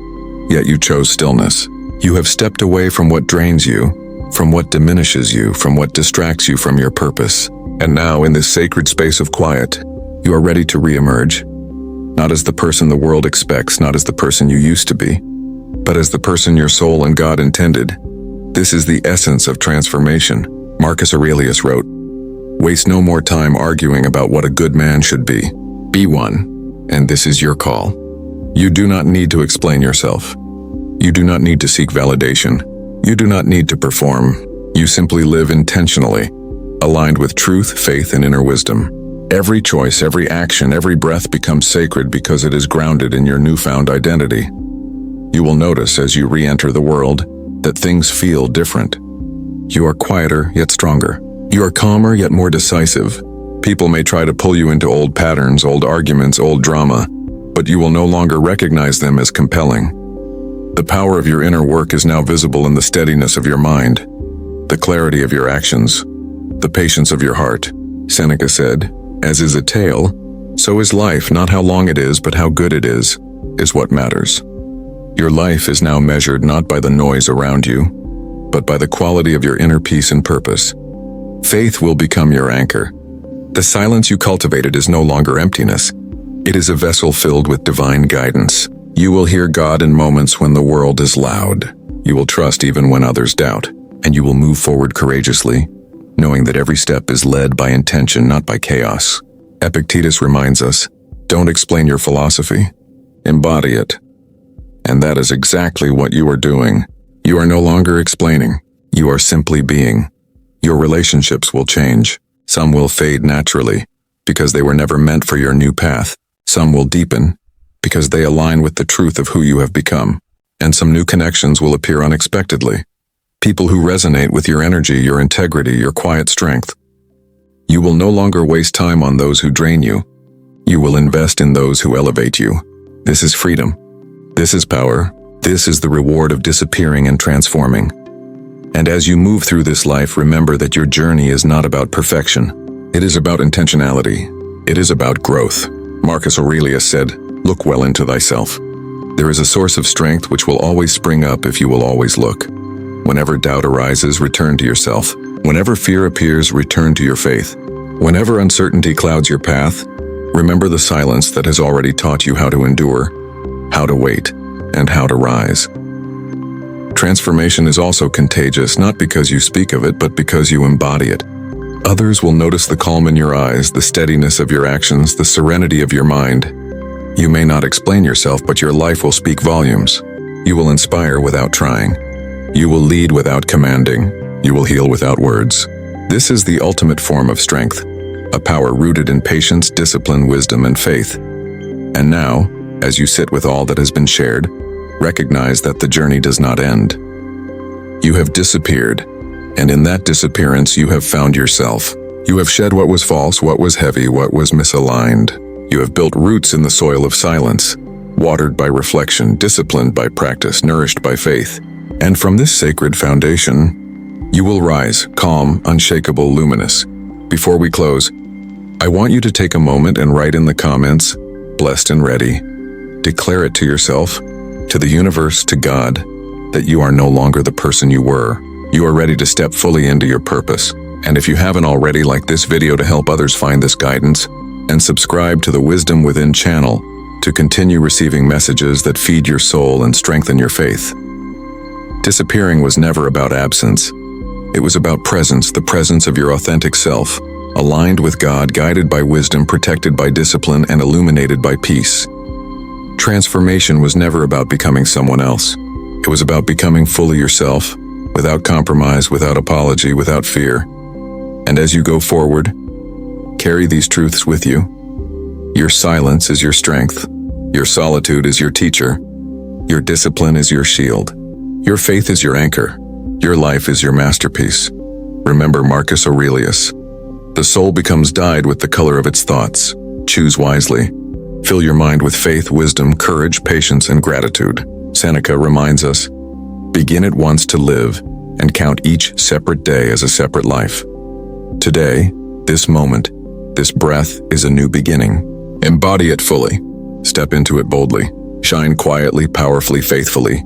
yet you chose stillness. You have stepped away from what drains you, from what diminishes you, from what distracts you from your purpose. And now, in this sacred space of quiet, you are ready to re-emerge. Not as the person the world expects, not as the person you used to be, but as the person your soul and God intended. This is the essence of transformation. Marcus Aurelius wrote, "Waste no more time arguing about what a good man should be. Be one, and this is your call." You do not need to explain yourself. You do not need to seek validation. You do not need to perform. You simply live intentionally, aligned with truth, faith, and inner wisdom. Every choice, every action, every breath becomes sacred because it is grounded in your newfound identity. You will notice as you re-enter the world that things feel different. You are quieter yet stronger. You are calmer yet more decisive. People may try to pull you into old patterns, old arguments, old drama, but you will no longer recognize them as compelling. The power of your inner work is now visible in the steadiness of your mind, the clarity of your actions, the patience of your heart. Seneca said, "As is a tale, so is life. Not how long it is, but how good it is what matters." Your life is now measured not by the noise around you, but by the quality of your inner peace and purpose. Faith will become your anchor. The silence you cultivated is no longer emptiness. It is a vessel filled with divine guidance. You will hear God in moments when the world is loud. You will trust even when others doubt, and you will move forward courageously, knowing that every step is led by intention, not by chaos. Epictetus reminds us, don't explain your philosophy, embody it. And that is exactly what you are doing. You are no longer explaining. You are simply being. Your relationships will change. Some will fade naturally, because they were never meant for your new path. Some will deepen, because they align with the truth of who you have become. And some new connections will appear unexpectedly. People who resonate with your energy, your integrity, your quiet strength. You will no longer waste time on those who drain you. You will invest in those who elevate you. This is freedom. This is power. This is the reward of disappearing and transforming. And as you move through this life, remember that your journey is not about perfection. It is about intentionality. It is about growth. Marcus Aurelius said, "Look well into thyself." There is a source of strength which will always spring up if you will always look. Whenever doubt arises, return to yourself. Whenever fear appears, return to your faith. Whenever uncertainty clouds your path, remember the silence that has already taught you how to endure, how to wait, and how to rise. Transformation is also contagious, not because you speak of it, but because you embody it. Others will notice the calm in your eyes, the steadiness of your actions, the serenity of your mind. You may not explain yourself, but your life will speak volumes. You will inspire without trying. You will lead without commanding. You will heal without words. This is the ultimate form of strength, a power rooted in patience, discipline, wisdom, and faith. And now, as you sit with all that has been shared, recognize that the journey does not end. You have disappeared, and in that disappearance you have found yourself. You have shed what was false, what was heavy, what was misaligned. You have built roots in the soil of silence, watered by reflection, disciplined by practice, nourished by faith. And from this sacred foundation, you will rise, calm, unshakable, luminous. Before we close, I want you to take a moment and write in the comments, "Blessed and ready." Declare it to yourself, to the universe, to God, that you are no longer the person you were. You are ready to step fully into your purpose. And if you haven't already, like this video to help others find this guidance, and subscribe to the Wisdom Within channel to continue receiving messages that feed your soul and strengthen your faith. Disappearing was never about absence. It was about presence, the presence of your authentic self, aligned with God, guided by wisdom, protected by discipline, and illuminated by peace. Transformation was never about becoming someone else. It was about becoming fully yourself, without compromise, without apology, without fear. And as you go forward, carry these truths with you. Your silence is your strength. Your solitude is your teacher. Your discipline is your shield. Your faith is your anchor. Your life is your masterpiece. Remember Marcus Aurelius. The soul becomes dyed with the color of its thoughts. Choose wisely. Fill your mind with faith, wisdom, courage, patience, and gratitude. Seneca reminds us, begin at once to live and count each separate day as a separate life. Today, this moment, this breath is a new beginning. Embody it fully. Step into it boldly. Shine quietly, powerfully, faithfully.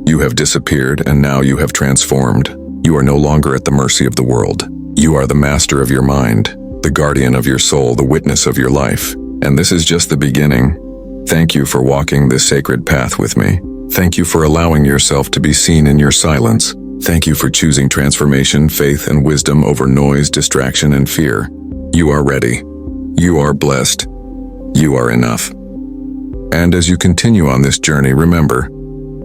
You have disappeared and now you have transformed. You are no longer at the mercy of the world. You are the master of your mind, the guardian of your soul, the witness of your life. And this is just the beginning. Thank you for walking this sacred path with me. Thank you for allowing yourself to be seen in your silence. Thank you for choosing transformation, faith, and wisdom over noise, distraction, and fear. You are ready. You are blessed. You are enough. And as you continue on this journey, remember,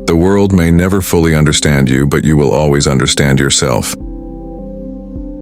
the world may never fully understand you, but you will always understand yourself.